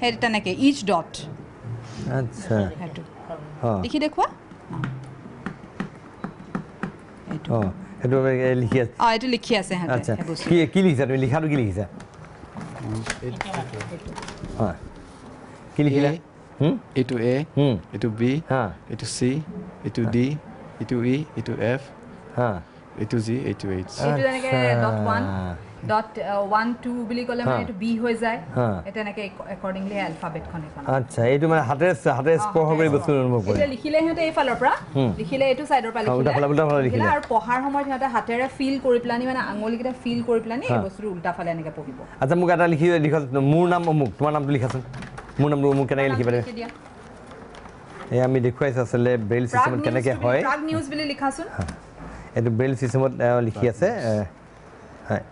সেইটো তেনেকৈ ইচ ডট আচ্ছা সেইটো লিখি দেখুৱা সেইটো লিখি আছে এইটো লিখি আছে আচ্ছা কি লিখিছা তুমি লিখাটো কি লিখিছা কি লিখিলা এইটো এ এইটো বি এইটো চি এইটো ডি এইটো ই এইটো এফ এইটো জি এইটো এইচ এইটো তেনেকৈ ডট 1 ডট 1 2 বুলি ক'লে মানে এইটো বি হৈ যায় তেনেকৈ একৰ্ডিংলি এলফাবেটখন এখন আচ্ছা এইটো মানে হাতে স্পৰ্শ কৰি বস্তু অনুভৱ কৰে এতিয়া লিখিলে সিহঁতে এইফালৰ পৰা লিখিলে এইটো চাইডৰ পৰা লিখিলে আৰু পঢ়াৰ সময়ত সিহঁতে হাতেৰে ফিল কৰি পেলানি মানে আঙুলিকেইটা ফিল কৰি পেলানি এই বস্তুটো উল্টা ফালে এনেকৈ পঢ়িব আচ্ছা মোক এটা লিখাচোন মোৰ নাম অমুক তোমাৰ নামটো লিখাচোন মোৰ নামটো অমুক কেনেকৈ লিখিব পাৰে এই আমি দেখুৱাইছোঁ আচলতে ব্ৰেইল চিষ্টেমত কেনেকৈ হয় প্ৰাগ নিউজ বুলি লিখাচোন এইটো ব্ৰেইল চিষ্টেমত লিখি আছে হয়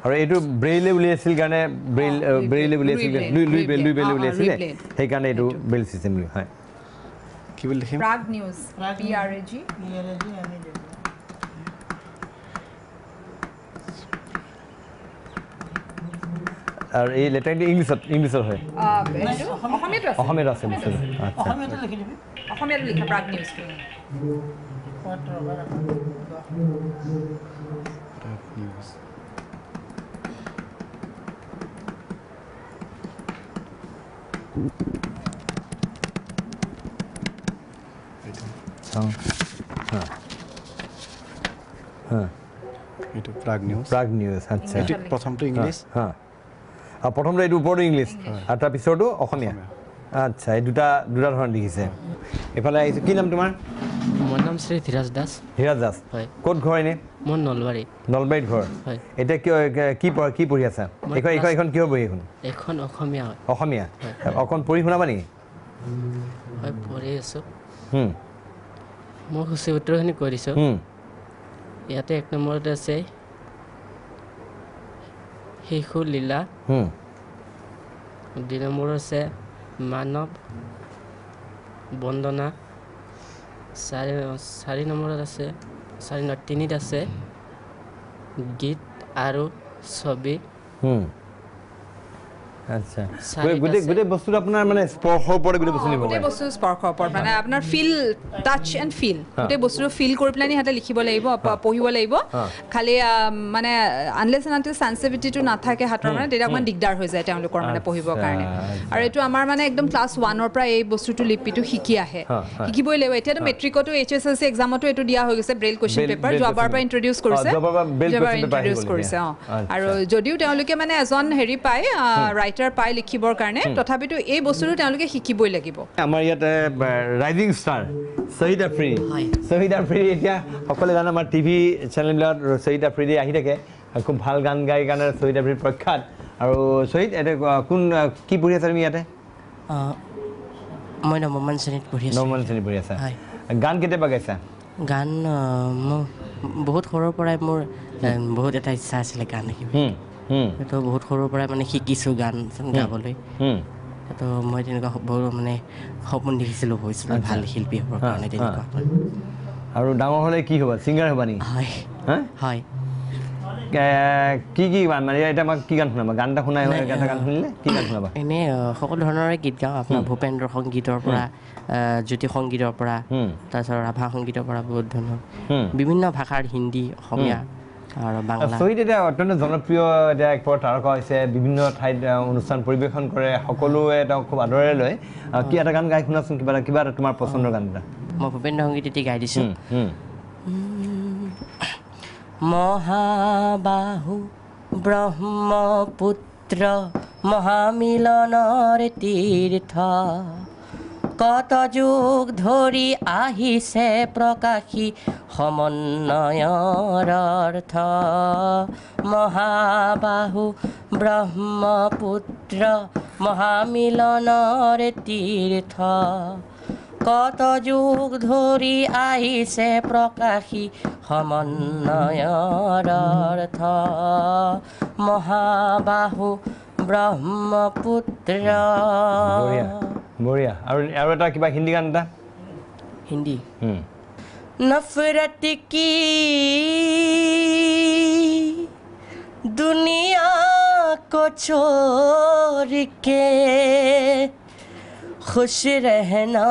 আৰু এইটো ব্ৰেইলে উলিয়াইছিল কাৰণে ব্ৰেইলে উলিয়াইছিল লুই ব্ৰেইলে উলিয়াইছিলে সেইকাৰণে এইটো ব্ৰেইল চিষ্টেম হয় কি বুলি লিখিম প্ৰাগ নিউজ PRAG আৰু এই লেটাৰটো ইংলিছত হয় অসমীয়াত আছে অসমীয়াত লিখা প্ৰাগ নিউজ এইটো প্ৰাগ নিউজ আচ্ছা প্ৰথমটো ইংলিছ প্ৰথমটো এইটো ওপৰতো ইংলিছ আৰু তাৰ পিছৰটো অসমীয়া আচ্ছা এই দুটা ধৰণৰ লিখিছে এইফালে আহিছোঁ কি নাম তোমাৰ মোৰ নাম শ্ৰী ধীৰাজ দাস হয় ক'ত ঘৰ এনেই মোৰ নলবাৰীত ঘৰ হয় এতিয়া কি পঢ়ি আছা এইখন কিহৰ বহি এখন অসমীয়া অকণ পঢ়ি শুনাবা নেকি হয় পঢ়ি আছোঁ মই সূচী উত্তৰখিনি কৈ দিছোঁ ইয়াতে 1 নম্বৰতে আছে শিশু লীলা 2 নম্বৰত আছে মানৱ বন্দনা 4 নম্বৰত আছে 3ত আছে গীত আৰু ছবি আচ্ছা গোটেই বস্তুটো আপোনাৰ মানে স্পৰ্শৰ ওপৰত গোটেই বস্তু গোটেই বস্তু স্পৰ্শৰ ওপৰত মানে আপোনাৰ ফিল টাচ এণ্ড ফিল গোটেই বস্তুটো ফিল কৰি পেলাই সিহঁতে লিখিব লাগিব পঢ়িব লাগিব খালি মানে আনলেছ এণ্ড আনটিল চেঞ্চিটিভিটিটো নাথাকে হাতৰ মানে তেতিয়া অকণমান দিগদাৰ হৈ যায় তেওঁলোকৰ মানে পঢ়িবৰ কাৰণে আৰু এইটো আমাৰ মানে একদম ক্লাছ 1ৰ পৰা এই বস্তুটো লিপিটো শিকি আহে শিকিবই লাগিব এতিয়াতো মেট্ৰিকতো HSLC এক্সামতো এইটো দিয়া হৈ গৈছে ব্ৰেইল কুৱেশ্যন পেপাৰ যোৱাবাৰ পৰা ইণ্ট্ৰডিউচ কৰিছে আৰু যদিও তেওঁলোকে মানে এজন হেৰি পায় পাই লিখিবৰ কাৰণে তথাপিতো এই বস্তুটো তেওঁলোকে শিকিবই লাগিব আমাৰ ইয়াতে ৰাইজিং ষ্টাৰ শহীদ আফ্ৰিদি এতিয়া সকলোৱে জানে আমাৰ টিভি চেনেলবিলাকত শহীদ আফ্ৰিদি আহি থাকে খুব ভাল গান গাই কাৰণে শহীদ আফ্ৰিদি প্ৰখ্যাত আৰু শহীদ এতিয়া কোন কি পঢ়ি আছা তুমি ইয়াতে মই নৱমমান শ্ৰেণীত পঢ়ি আছোঁ গান কেতিয়াবা গাইছা গান বহুত সৰুৰ পৰাই মোৰ বহুত এটা ইচ্ছা আছিলে গান শিকিবলৈ তো বহুত সৰুৰ পৰাই মানে শিকিছোঁ গান গাবলৈ তো মই তেনেকুৱা বহুত মানে সপোন দেখিছিলোঁ ভৱিষ্যতে ভাল শিল্পী হ'বৰ কাৰণে তেনেকুৱা আৰু ডাঙৰ হ'লে কি হ'ব ছিংগাৰ হ'বা নেকি হয় হয় কি মানে এতিয়া আমাক কি গান শুনাবা গান এটা শুনাই এটা গান শুনিলে কি গান শুনাবা এনেই সকলো ধৰণৰে গীত গাওঁ আপোনাৰ ভূপেন্দ্ৰ সংগীতৰ পৰা জ্যোতি সংগীতৰ পৰা তাৰপিছত ৰাভা সংগীতৰ পৰা বহুত ধৰণৰ বিভিন্ন ভাষাৰ হিন্দী অসমীয়া আৰু বাংলা শ্বহীদ এতিয়া অত্যন্ত জনপ্ৰিয় এতিয়া এক প্ৰকাৰ তাৰকা হৈছে বিভিন্ন ঠাইত অনুষ্ঠান পৰিৱেশন কৰে সকলোৱে তেওঁক খুব আদৰেৰে লয় কি এটা গান গাই শুনাচোন কিবা এটা তোমাৰ পচন্দৰ গান এটা মই ভূপেন্দ্ৰ সংগীত এতিয়া গাই দিছোঁ মহাবাহু ব্ৰহ্মপুত্ৰ মহামিলনৰ তীৰ্থ কত যুগ ধৰি আহিছে প্ৰকাশী সমন্বয়ৰ অৰ্থ মহাবাহু ব্ৰহ্মপুত্ৰ মহামিলনৰ তীৰ্থ কত যুগ ধৰি আহিছে প্ৰকাশী সমন্বয়ৰ অৰ্থ মহাবাহু ব্ৰহ্মপুত্ৰ বঢ়িয়া আৰু এটা কিবা হিন্দী গান এটা হিন্দী নফরত কি दुनिया को छोड़ के खुश रहना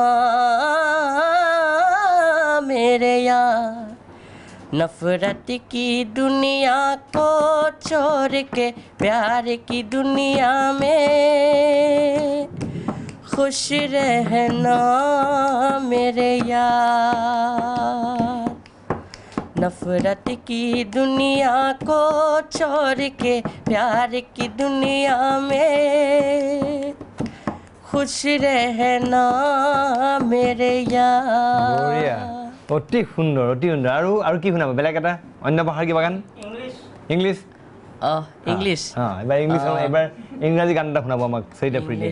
मेरे यार नफरत की दुनिया को छोड़ के प्यार की दुनिया में खुश रहना मेरे यार नफरत की दुनिया को छोड़ के प्यार की दुनिया में खुश रहना मेरे यार অতি সুন্দৰ আৰু কি শুনাব বেলেগ এটা অন্য ভাষাৰ কিবা গান ইংলিছ ইংলিছ এবাৰ ইংলিছ এবাৰ ইংৰাজী গান এটা শুনাব আমাক শ্বহীদ আফ্ৰিদি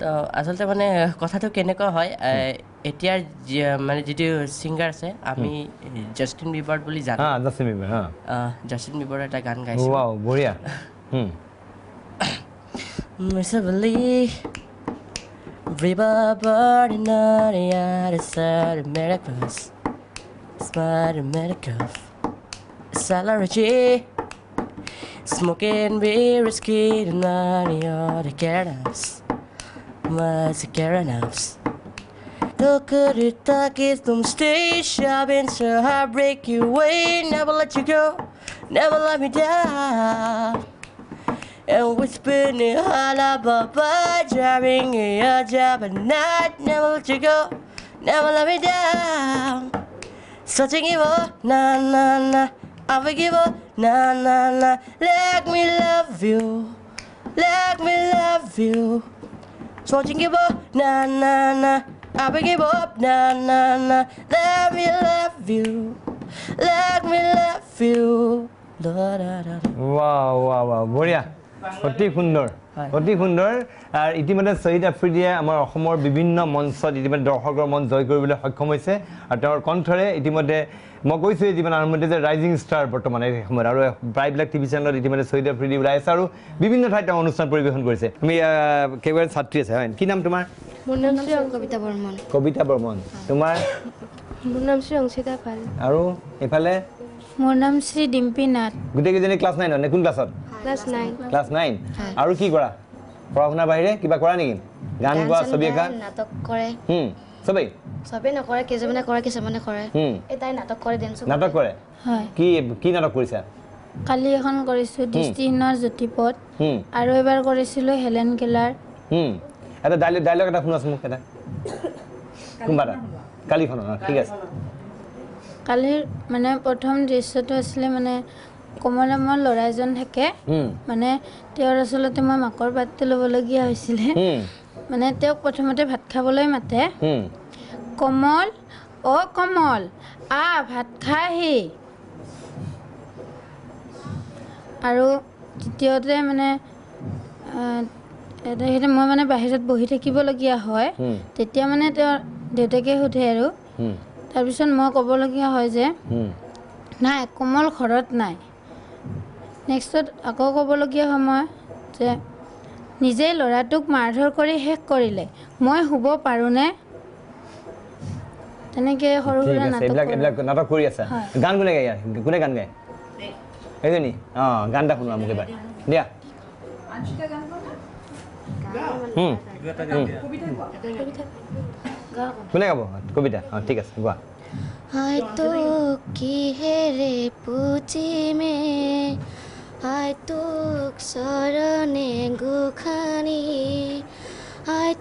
তো আচলতে মানে কথাটো কেনেকুৱা হয় এতিয়াৰ মানে যিটো ছিংগাৰ আছে আমি জাষ্টিন বিবাৰ বুলি জানো জাষ্টিন বিবাৰৰ এটা গান গাইছোঁ বঢ়িয়া River burning on the other side of miracles, smart miracles, salary, smoking beer, skating on the other carols, my carols. Look at it, talk is don't stay shopping, so I break you away, never let you go, never let me down. And we spend it all about driving your job at night. Never let you go, never let me down. Searching you up, nah, nah, nah. I forgive her, nah, nah, nah. Let me love you, let me love you. Searching you up, nah, nah, nah. I forgive up, nah, nah, nah. Let me love you, let me love you. Wow, বঢ়িয়া অতি সুন্দৰ আৰু ইতিমধ্যে শ্বহীদ আফ্ৰিদিয়ে আমাৰ অসমৰ বিভিন্ন মঞ্চত ইতিমধ্যে দৰ্শকৰ মন জয় কৰিবলৈ সক্ষম হৈছে আৰু তেওঁৰ কণ্ঠৰে ইতিমধ্যে মই কৈছোঁ যিমান আৰম্ভণিতে যে ৰাইজিং ষ্টাৰ বৰ্তমান এই সময়ত আৰু প্ৰায়বিলাক টিভি চেনেলত ইতিমধ্যে শ্বহীদ আফ্ৰিদি ওলাই আছে আৰু বিভিন্ন ঠাইত তেওঁ অনুষ্ঠান পৰিৱেশন কৰিছে তুমি কেইবাৰ ছাত্ৰী আছে হয় কি নাম তোমাৰ মোৰ নাম শ্ৰী কবিতা বৰ্মন তোমাৰ মোৰ নাম শ্ৰী অংশিতা পাল আৰু এইফালে মোৰ নাম শ্ৰী ডিম্পী নাথ গোটেইকেইজনী ক্লাছ 9 নে কোন ক্লাছত ক্লাছ 9 আৰু কি কৰা পঢ়া শুনাৰ বাহিৰে কিবা কৰা নেকি গান গোৱা ছবি আঁকা নাটক কৰে চবেই নকৰে কিছুমানে কৰে এটাই নাটক কৰে নাটক কৰে কি নাটক কৰিছা কালি এখন কৰিছোঁ দৃষ্টিহীনৰ জ্যোতিপথ আৰু এবাৰ কৰিছিলোঁ হেলেন কেলাৰ এটা ডাইলগ এটা শুনাচোন মোক এটা কোনবা এটা কালিখনৰ ঠিক আছে কালিৰ মানে প্ৰথম দৃশ্যটো আছিলে মানে কমলামৰ ল'ৰা এজন থাকে মানে তেওঁৰ আচলতে মই মাকৰ পাতটো ল'বলগীয়া হৈছিলে মানে তেওঁক প্ৰথমতে ভাত খাবলৈ মাতে কমল কমল ভাত খাহি আৰু দ্বিতীয়তে মানে মই মানে বাহিৰত বহি থাকিবলগীয়া হয় তেতিয়া মানে তেওঁৰ দেউতাকে সোধে আৰু তাৰপিছত মই ক'বলগীয়া হয় যে নাই কোমল ঘৰত নাই। নেক্সটত আকৌ ক'বলগীয়া হয় মই যে নিজেই ল'ৰাটোক মাৰধৰ কৰি শেষ কৰিলে মই শুব পাৰোঁনে? তেনেকৈ সৰু সুৰা এইবিলাক নাটক কৰি আছা। গান কোনে গায়? কোনে গান গায়? এইজনী গান এটা শুনোৱা মোক এবাৰ দিয়া। কোনে গাব কবিতা? ঠিক আছে গোৱা। হয়তো কিহেৰে পুজিমে তোক চৰণে গোখানি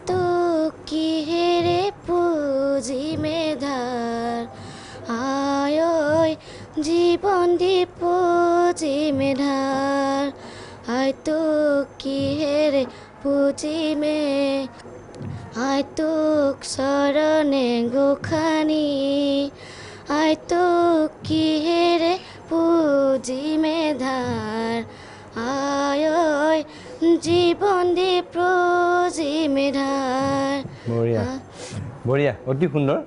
তোক কিহেৰে পুজিমে ধাৰ আয় জীৱন দি পুজিমে ধাৰ তোক কিহেৰে পুজিমে তোক চৰণে গোখানি তোক কিহেৰে পুজিমে ধাৰ আয় জীৱন দি পুজিমে ধাৰ। বঢ়িয়া, অতি সুন্দৰ।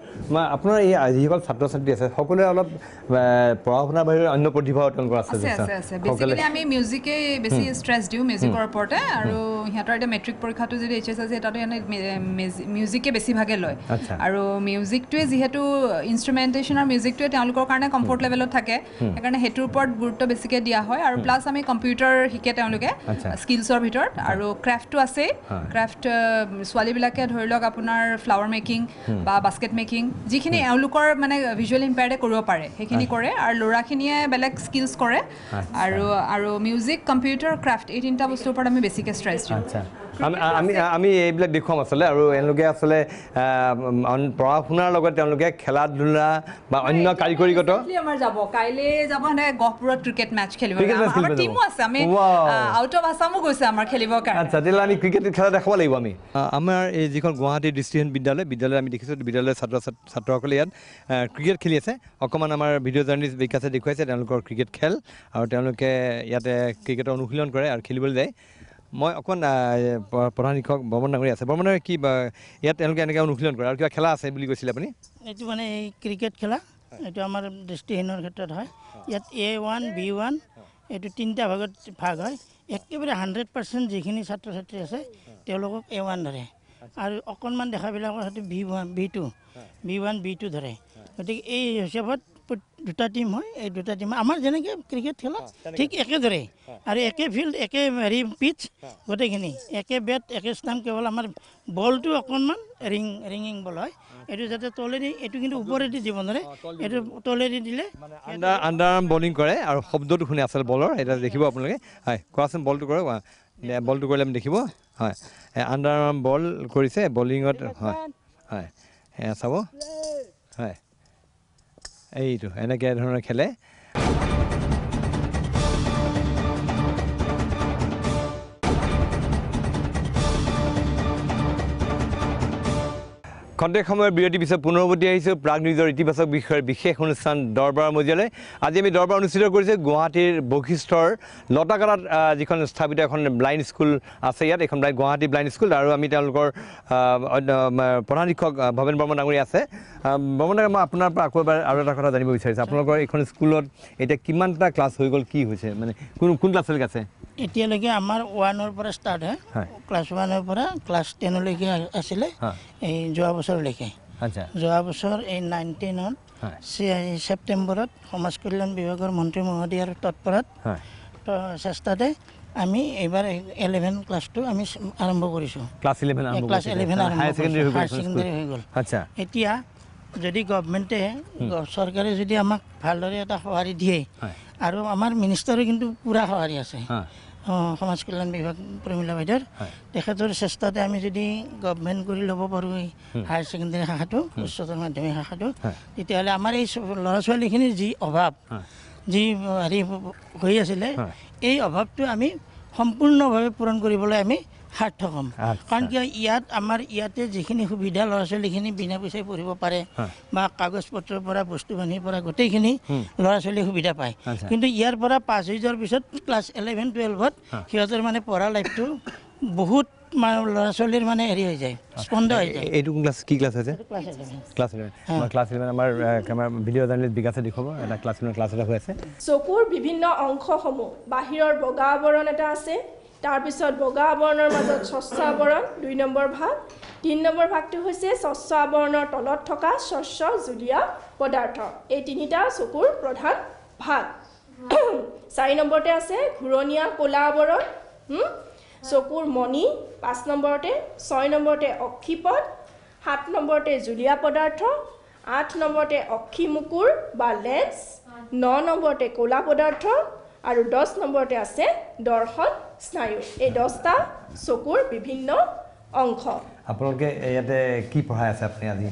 আপোনাৰ এই যিসকল ছাত্ৰ ছাত্ৰী আছে সকলোৱে অলপ পঢ়া শুনাৰ বাহিৰে অন্য প্ৰতিভাও তেওঁলোকৰ আছে। বেচিকেলি আমি মিউজিকে বেছি ষ্ট্ৰেছ দিওঁ মিউজিকৰ ওপৰতে, আৰু সিহঁতৰ এতিয়া মেট্ৰিক পৰীক্ষাটো যদি HS আছে তাতো এনে মিউজিকে বেছিভাগে লয়। আৰু মিউজিকটোৱে যিহেতু ইনষ্ট্ৰুমেণ্টেশ্যন আৰু মিউজিকটোৱে তেওঁলোকৰ কাৰণে কমফৰ্ট লেভেলত থাকে, সেইকাৰণে সেইটোৰ ওপৰত গুৰুত্ব বেছিকৈ দিয়া হয়। আৰু প্লাছ আমি কম্পিউটাৰ শিকে তেওঁলোকে স্কিলছৰ ভিতৰত, আৰু ক্ৰাফ্টটো আছেই। ক্ৰাফ্ট ছোৱালীবিলাকে ধৰি লওক আপোনাৰ ফ্লাৱাৰ মেকিং বা বাস্কেট মেকিং, যিখিনি এওঁলোকৰ মানে ভিজুৱেল ইম্পেয়াৰ্ডে কৰিব পাৰে সেইখিনি কৰে, আৰু ল'ৰাখিনিয়ে বেলেগ স্কিলছ কৰে। আৰু মিউজিক, কম্পিউটাৰ, ক্ৰাফ্ট এই তিনিটা বস্তুৰ ওপৰত আমি বেছিকৈ ষ্ট্ৰেছ দিওঁ। আমি এইবিলাক দেখুৱাম আচলতে, আৰু এওঁলোকে আচলতে পঢ়া শুনাৰ লগত তেওঁলোকে খেলা ধূলা বা অন্য কাৰিকৰীগত আমাৰ যাব কাইলৈ যাব গহপুৰত ক্ৰিকেট মেচ খেলিব। আমাৰ টিমো আছে, আমি আউট অফ আছামো গৈছে আমাৰ খেলিবৰ কাৰণে। আচ্ছা, তেতিয়াহ'লে আমি ক্ৰিকেট খেলা দেখাব লাগিব। আমি আমাৰ এই যিখন গুৱাহাটী দৃষ্টিহীন বিদ্যালয় আমি দেখিছোঁ, বিদ্যালয়ৰ ছাত্ৰসকলে ইয়াত ক্ৰিকেট খেলি আছে। অকণমান আমাৰ ভিডিঅ' জাৰ্নেলিষ্ট বিকাশে দেখুৱাইছে তেওঁলোকৰ ক্ৰিকেট খেল, আৰু তেওঁলোকে ইয়াতে ক্ৰিকেটৰ অনুশীলন কৰে আৰু খেলিবলৈ যায়। মই অকণমান প্ৰধান শিক্ষক বৰ্মন ডাঙৰীয়া আছে। বৰ্মন ডাঙৰীয়া কি ইয়াত তেওঁলোকে এনেকৈ অনুশীলন কৰে আৰু কিবা খেলা আছে বুলি কৈছিলে আপুনি? এইটো মানে এই ক্ৰিকেট খেলা, এইটো আমাৰ দৃষ্টিহীনৰ ক্ষেত্ৰত হয়। ইয়াত A1, B1 এইটো তিনিটা ভাগত ভাগ হয়। একেবাৰে 100% যিখিনি ছাত্ৰ ছাত্ৰী আছে তেওঁলোকক A1 ধৰে, আৰু অকণমান দেখাবিলাকৰ হয়তো B1, B2 ধৰে। গতিকে এই হিচাপত দুটা টিম হয়। এই দুটা টিম আমাৰ যেনেকৈ ক্ৰিকেট খেলা ঠিক একেদৰে, আৰু একে ফিল্ড, একে পিচ, গোটেইখিনি একে বেট, একে ষ্টাম্প। কেৱল আমাৰ বলটো অকণমান ৰিঙিং বল হয়। এইটো যাতে তলেদি, এইটো কিন্তু ওপৰেদি দিব নোৱাৰে, এইটো তলেদি দিলে আণ্ডাৰ আৰ্ম বলিং কৰে, আৰু শব্দটো শুনে আচলতে বলৰ। এটা দেখিব আপোনালোকে। হয়, কোৱাচোন বলটো কৰে। বলটো কৰিলে আমি দেখিব। হয়, আণ্ডাৰ আৰ্ম বল কৰিছে বলিঙত। হয় হয়, এয়া চাব। হয়, এইটো এনেকৈ ধৰণে খেলে। খন্তেক সময়ৰ বিৰতি পিছত পুনৰবৰ্তী আহিছোঁ প্ৰাগ নিউজৰ ইতিবাচক বিষয়ৰ বিশেষ অনুষ্ঠান দৰবাৰ মজিয়ালৈ। আজি আমি দৰবাৰ অনুষ্ঠিত কৰিছোঁ গুৱাহাটীৰ বশিষ্ঠৰ লতাকালাত যিখন স্থাপিত এখন ব্লাইণ্ড স্কুল আছে ইয়াত, এইখন গুৱাহাটী ব্লাইণ্ড স্কুল, আৰু আমি তেওঁলোকৰ প্ৰধান শিক্ষক ভৱেন বৰ্মন ডাঙৰীয়া আছে। বৰ্মন ডাঙৰীয়া, মই আপোনাৰ পৰা আকৌ এবাৰ আৰু এটা কথা জানিব বিচাৰিছোঁ। আপোনালোকৰ এইখন স্কুলত এতিয়া কিমানটা ক্লাছ হৈ গ'ল, কি হৈছে, মানে কোন ক্লাছলৈকে আছে? এতিয়ালৈকে আমাৰ 1ৰ পৰা ষ্টাৰ্ট হয়। ক্লাছ 1ৰ পৰা ক্লাছ 10লৈকে আছিলে এই যোৱা বছৰলৈকে। যোৱা বছৰ এই 9-10ত ছেপ্টেম্বৰত সমাজ কল্যাণ বিভাগৰ মন্ত্ৰী মহোদয়ৰ তৎপৰত চেষ্টাতে আমি এইবাৰ 11 ক্লাছটো আমি আৰম্ভ কৰিছোঁ। ক্লাছ 11 হায়াৰ ছেকেণ্ডেৰী হৈ গ'ল। এতিয়া যদি গভমেণ্টে, চৰকাৰে যদি আমাক ভালদৰে এটা সঁহাৰি দিয়ে, আৰু আমাৰ মিনিষ্টাৰো কিন্তু পূৰা সঁহাৰি আছে সমাজ কল্যাণ বিভাগ প্ৰমীলা বাইদেউৰ, তেখেতৰ চেষ্টাতে আমি যদি গভমেণ্ট কৰি ল'ব পাৰোঁ এই হায়াৰ ছেকেণ্ডেৰী শাখাটো, উচ্চতৰ মাধ্যমিক শাখাটো, তেতিয়াহ'লে আমাৰ এই ল'ৰা ছোৱালীখিনিৰ যি অভাৱ, যি হেৰি হৈ আছিলে, এই অভাৱটো আমি সম্পূৰ্ণভাৱে পূৰণ কৰিবলৈ আমি সাৰ্থক হ'ম। কাৰণ কিয় আমাৰ ইয়াতে যিখিনি সুবিধা ল'ৰা ছোৱালীখিনি বিনা পইচাই পঢ়িব পাৰে, বা কাগজ পত্ৰৰ পৰা বস্তু বাহিনীৰ পৰা গোটেইখিনি ল'ৰা ছোৱালীয়ে সুবিধা পায়। কিন্তু ইয়াৰ পৰা পাছ হৈ যোৱাৰ পিছত ক্লাছ 11-12ত সিহঁতৰ মানে পঢ়া লাইফটো বহুত ল'ৰা ছোৱালীৰ মানে হেৰি হৈ যায় স্পন্দ হৈ যায় এইটো ক্লাছ কি ক্লাছ হৈছে ক্লাছ 11 ক্লাছ 11 আমাৰ ভিডিঅ' জাৰ্নেলিষ্ট বিকাশে দেখুৱাব এটা ক্লাছ 11 ক্লাছ এটা হৈ আছে চকুৰ বিভিন্ন অংশসমূহ বাহিৰৰ বগা আৱৰণ এটা আছে তাৰপিছত বগা আৱৰণৰ মাজত স্বচ্ছ আৱৰণ 2 নম্বৰ ভাগ 3 নম্বৰ ভাগটো হৈছে স্বচ্ছ আৱৰণৰ তলত থকা স্বচ্ছ জুলীয়া পদাৰ্থ এই তিনিটা চকুৰ প্ৰধান ভাগ 4 নম্বৰতে আছে ঘূৰণীয়া ক'লা আৱৰণ চকুৰ মণি 5 নম্বৰতে 6 নম্বৰতে অক্ষিপট 7 নম্বৰতে জুলীয়া পদাৰ্থ 8 নম্বৰতে অক্ষিমুকুৰ বা লেন্স 9 নম্বৰতে ক'লা পদাৰ্থ আৰু 10 নম্বৰতে আছে দৰ্শন স্নায়ু এই 10টা চকুৰ বিভিন্ন অংশ আপোনালোকে ইয়াতে কি পঢ়াই আছে আপুনি আজি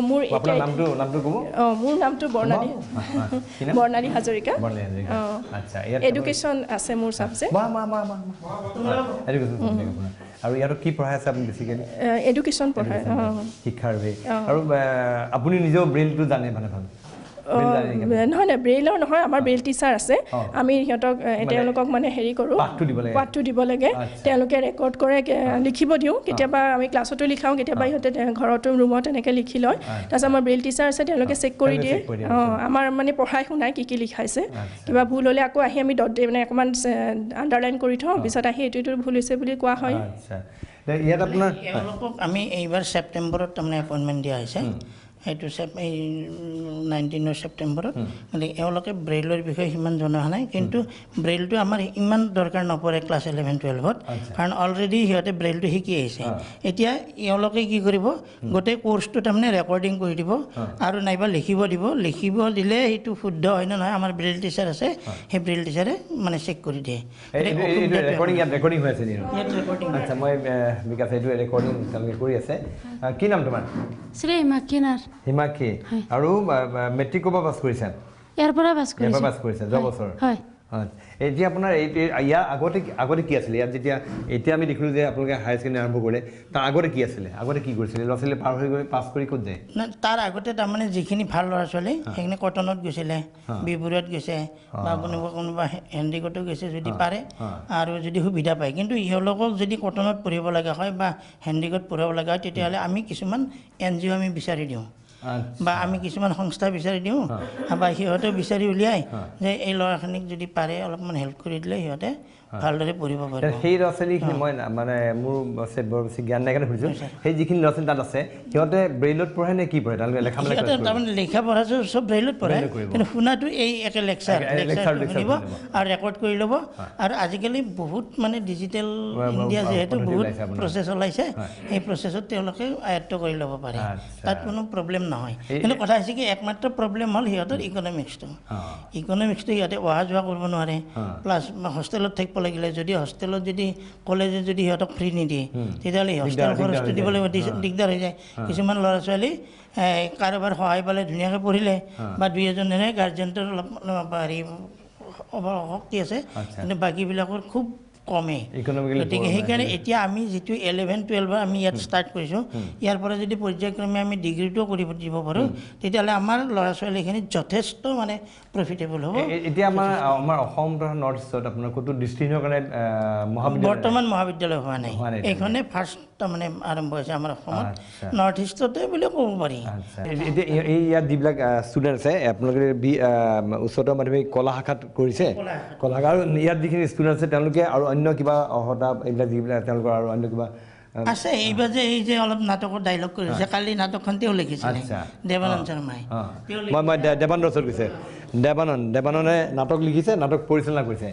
মোৰ আপোনাৰ নামটো ক'ব মোৰ নামটো বৰ্ণালী হাজৰিকা আচ্ছা এডুকেশ্যন আছে মোৰ ছাবজেক্ট আৰু ইয়াত কি পঢ়াই আছে আপুনি বেছিকেলি এডুকেশ্যন পঢ়ায় শিক্ষাৰ আৰু আপুনি নিজেও ব্ৰেইলটো জানে মানে ভাল নহয় ব্ৰেইলৰ নহয় আমাৰ ব্ৰেইল টিচাৰ আছে আমি সিহঁতক তেওঁলোকক মানে হেৰি কৰোঁ পাঠটো দিব লাগে তেওঁলোকে ৰেকৰ্ড কৰে লিখিব দিওঁ কেতিয়াবা আমি ক্লাছতো লিখাওঁ কেতিয়াবা সিহঁতে ঘৰতো ৰুমত এনেকৈ লিখি লয় তাৰপিছত আমাৰ ব্ৰেইল টিচাৰ আছে তেওঁলোকে চেক কৰি দিয়ে আমাৰ মানে পঢ়াই শুনাই কি লিখাইছে কিবা ভুল হ'লে আকৌ আহি আমি মানে অকণমান আণ্ডাৰলাইন কৰি থওঁ পিছত আহি এইটো ভুল হৈছে বুলি কোৱা হয় ইয়াত আপোনাৰ এওঁলোকক আমি এইবাৰ ছেপ্টেম্বৰত তাৰমানে এপইণ্টমেণ্ট দিয়া হৈছে সেইটো এই 19 ছেপ্টেম্বৰত মানে এওঁলোকে ব্ৰেইলৰ বিষয়ে সিমান জনা নাই কিন্তু ব্ৰেইলটো আমাৰ ইমান দৰকাৰ নপৰে ক্লাছ 11-12ত কাৰণ অলৰেডি সিহঁতে ব্ৰেইলটো শিকি আহিছে এতিয়া এওঁলোকে কি কৰিব গোটেই কোৰ্চটো তাৰমানে ৰেকৰ্ডিং কৰি দিব আৰু নাইবা লিখিব দিলে সেইটো শুদ্ধ হয় নে নহয় আমাৰ ব্ৰেইল টিচাৰ আছে সেই ব্ৰেইল টিচাৰে মানে চেক কৰি দিয়ে ৰেকৰ্ডিং হৈ আছে আচ্ছা মই বিকাশ এইটো ৰেকৰ্ডিং তেওঁলোকে কৰি আছে কি নাম তোমাৰ শ্ৰী হিমাক্ষী আৰু মেট্ৰিক ক'ৰ পৰা পাছ কৰিছে ইয়াৰ পৰা পাছ কৰিছে যোৱা বছৰ এতিয়া আপোনাৰ ইয়াৰ আগতে কি আছিলে ইয়াত যেতিয়া এতিয়া আমি দেখিলোঁ যে আপোনালোকে হায়াৰ ছেকেণ্ডেৰী আৰম্ভ কৰিলে তাৰ আগতে কি আছিলে আগতে কি কৰিছিলে ল'ৰা ছোৱালী পাৰ হৈ গৈ পাছ কৰি ক'ত যায় তাৰ আগতে তাৰমানে যিখিনি ভাল ল'ৰা ছোৱালী সেইখিনি কটনত গৈছিলে বিহপুৰীত গৈছে বা কোনোবা হেণ্ডিকতো গৈছে যদি পাৰে আৰু যদি সুবিধা পায় কিন্তু ইহঁতক যদি কটনত পঢ়িব লগা হয় বা হেণ্ডিকত পঢ়িব লগা হয় তেতিয়াহ'লে আমি কিছুমান NGO আমি বিচাৰি দিওঁ বা আমি কিছুমান সংস্থা বিচাৰি দিওঁ বা সিহঁতে বিচাৰি উলিয়াই যে এই ল'ৰাখিনিক যদি পাৰে অলপমান হেল্প কৰি দিলে সিহঁতে ভালদৰে পঢ়িব পাৰে সেই ল'ৰা ছোৱালীখিনি মই মানে মোৰ বৰ বেছি জ্ঞান নাই কাৰণে সুধিছোঁ সেই যিখিনি ল'ৰা ছোৱালী তাত আছে সিহঁতে ব্ৰেইলত পঢ়ে নে কি পঢ়ে তেওঁলোকে তাৰমানে লিখা পঢ়াটো চব ব্ৰেইলত পঢ়ে কিন্তু শুনাটো এই একে লেকচাৰ শুনিব আৰু ৰেকৰ্ড কৰি ল'ব আৰু আজিকালি বহুত মানে ডিজিটেল ইণ্ডিয়া যিহেতু বহুত প্ৰচেছ ওলাইছে সেই প্ৰচেছত তেওঁলোকে আয়ত্ব কৰি ল'ব পাৰে তাত কোনো প্ৰব্লেম নহয় কিন্তু কথা হৈছে কি একমাত্ৰ প্ৰব্লেম হ'ল সিহঁতৰ ইকনমিক্সটো সিহঁতে অহা যোৱা কৰিব নোৱাৰে প্লাছ হোষ্টেলত থাকিব লাগিলে যদি হোষ্টেলত যদি কলেজে যদি সিহঁতক ফ্ৰী নিদিয়ে তেতিয়াহ'লে হোষ্টেল খৰচটো দিব লাগিব দিগদাৰ হৈ যায় কিছুমান ল'ৰা ছোৱালী কাৰোবাৰ সহায় পালে ধুনীয়াকৈ পঢ়িলে বা দুই এজনেৰে গাৰ্জেণ্টৰ অলপ হেৰি শক্তি আছে কিন্তু বাকীবিলাকৰ খুব কমে গতিকে সেইকাৰণে এতিয়া আমি যিটো 11-12 আমি ইয়াত ষ্টাৰ্ট কৰিছোঁ ইয়াৰ পৰা যদি পৰ্যায়ক্ৰমে আমি ডিগ্ৰীটো কৰিব দিব পাৰোঁ তেতিয়াহ'লে আমাৰ ল'ৰা ছোৱালীখিনি যথেষ্ট মানে প্ৰফিটেবল হ'ব এতিয়া আমাৰ অসম তথা নৰ্থ ইষ্টত আপোনাৰ ক'তো দৃষ্টিহীনৰ কাৰণে মহাবিদ্যালয় বৰ্তমান মহাবিদ্যালয় হোৱা নাই এইখনে ফাৰ্ষ্ট তাৰমানে আৰম্ভ হৈছে আমাৰ অসমত নৰ্থ ইষ্টতে বুলি ক'ব পাৰি এতিয়া এই ইয়াত যিবিলাক ষ্টুডেণ্ট আছে আপোনালোকে উচ্চতৰ মাধ্যমিক কলা শাখাত কৰিছে কলা শাখা আৰু ইয়াত যিখিনি ষ্টুডেণ্ট আছে তেওঁলোকে আৰু অন্য কিবা অৰ্হতা এইবিলাক যিবিলাক তেওঁলোকৰ আৰু অন্য কিবা আছে এইবাৰ যে এই যে অলপ নাটকৰ ডাইলগ কৰিছে কালি নাটকখন তেওঁ লিখিছিলে দেৱানন্দ শৰ্মাই মই দেৱানন্দ ওচৰত গৈছে দেৱানন্দে নাটক লিখিছে নাটক পৰিচালনা কৰিছে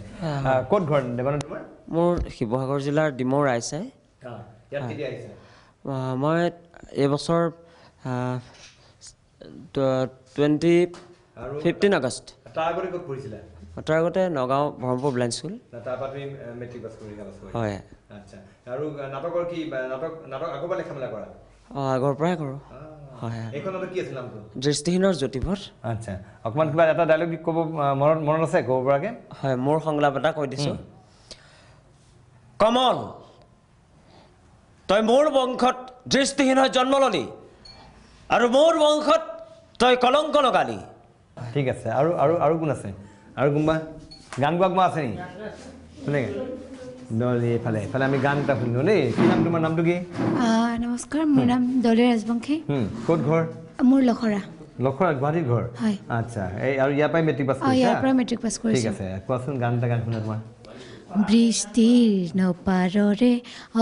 ক'ত ঘৰ দেৱানন্দ মোৰ শিৱসাগৰ জিলাৰ ডিমৌ ৰাইছে মই এইবছৰ 15 আগষ্ট তাৰ আগতে ক'ত পঢ়িছিলে তাৰ আগতে নগাঁও ব্ৰহ্মপুৰ ব্লাইণ্ড স্কুল হয় আচ্ছা আৰু নাটকৰ কি নাটক আগৰ পৰা লেখা মেলা কৰা আগৰ পৰাই কৰোঁ হয় এইখন নাটক কি আছিল নামটো দৃষ্টিহীনৰ জ্যোতিপথ আচ্ছা অকণমান কিবা এটা ডাইলগ ক'ব মনত আছে ক'ব পৰাকৈ হয় মোৰ সংলাপ এটা কৈ দিছোঁ কমল তই মোৰ বংশত দৃষ্টিহীন হৈ জন্ম ল'লি আৰু মোৰ বংশত তই কলংক লগালি ঠিক আছে আৰু আৰু আৰু কোন আছে আৰু কোনোবা গান গোৱা কোনোবা আছে নেকি শুনে ডলি এফালে এফালে আমি গান এটা শুনিলোঁ দেই কি নাম তোমাৰ নামটো কি নমস্কাৰ মোৰ নাম ডলি ৰাজবংশী ক'ত ঘৰ মোৰ লখৰা গুৱাহাটীত ঘৰ আচ্ছা এই আৰু ইয়াৰ পৰাই মেট্ৰিক পাছ কৰিছা ইয়াৰ পৰা মেট্ৰিক পাছ কৰিছোঁ ঠিক আছে কোৱাচোন গান এটা গান শুনা তোমাৰ বৃষ্টিৰ নপাৰৰে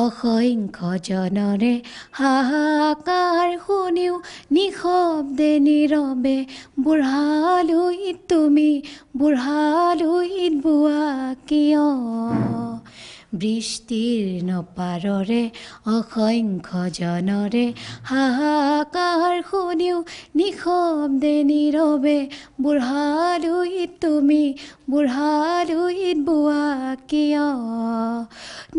অসংখ্য জনৰে হাহাকাৰ শুনিও নিশব্দে নীৰৱে বুঢ়ালুইত তুমি বুঢ়ালুইত বোৱা কিয় বৃষ্টিৰ নপাৰৰে অসংখ্য জনৰে হাহাকাৰ শুনিও নিশব্দে নীৰৱে বুঢ়ালুইত তুমি বুঢ়ালুইত বোৱা কিয়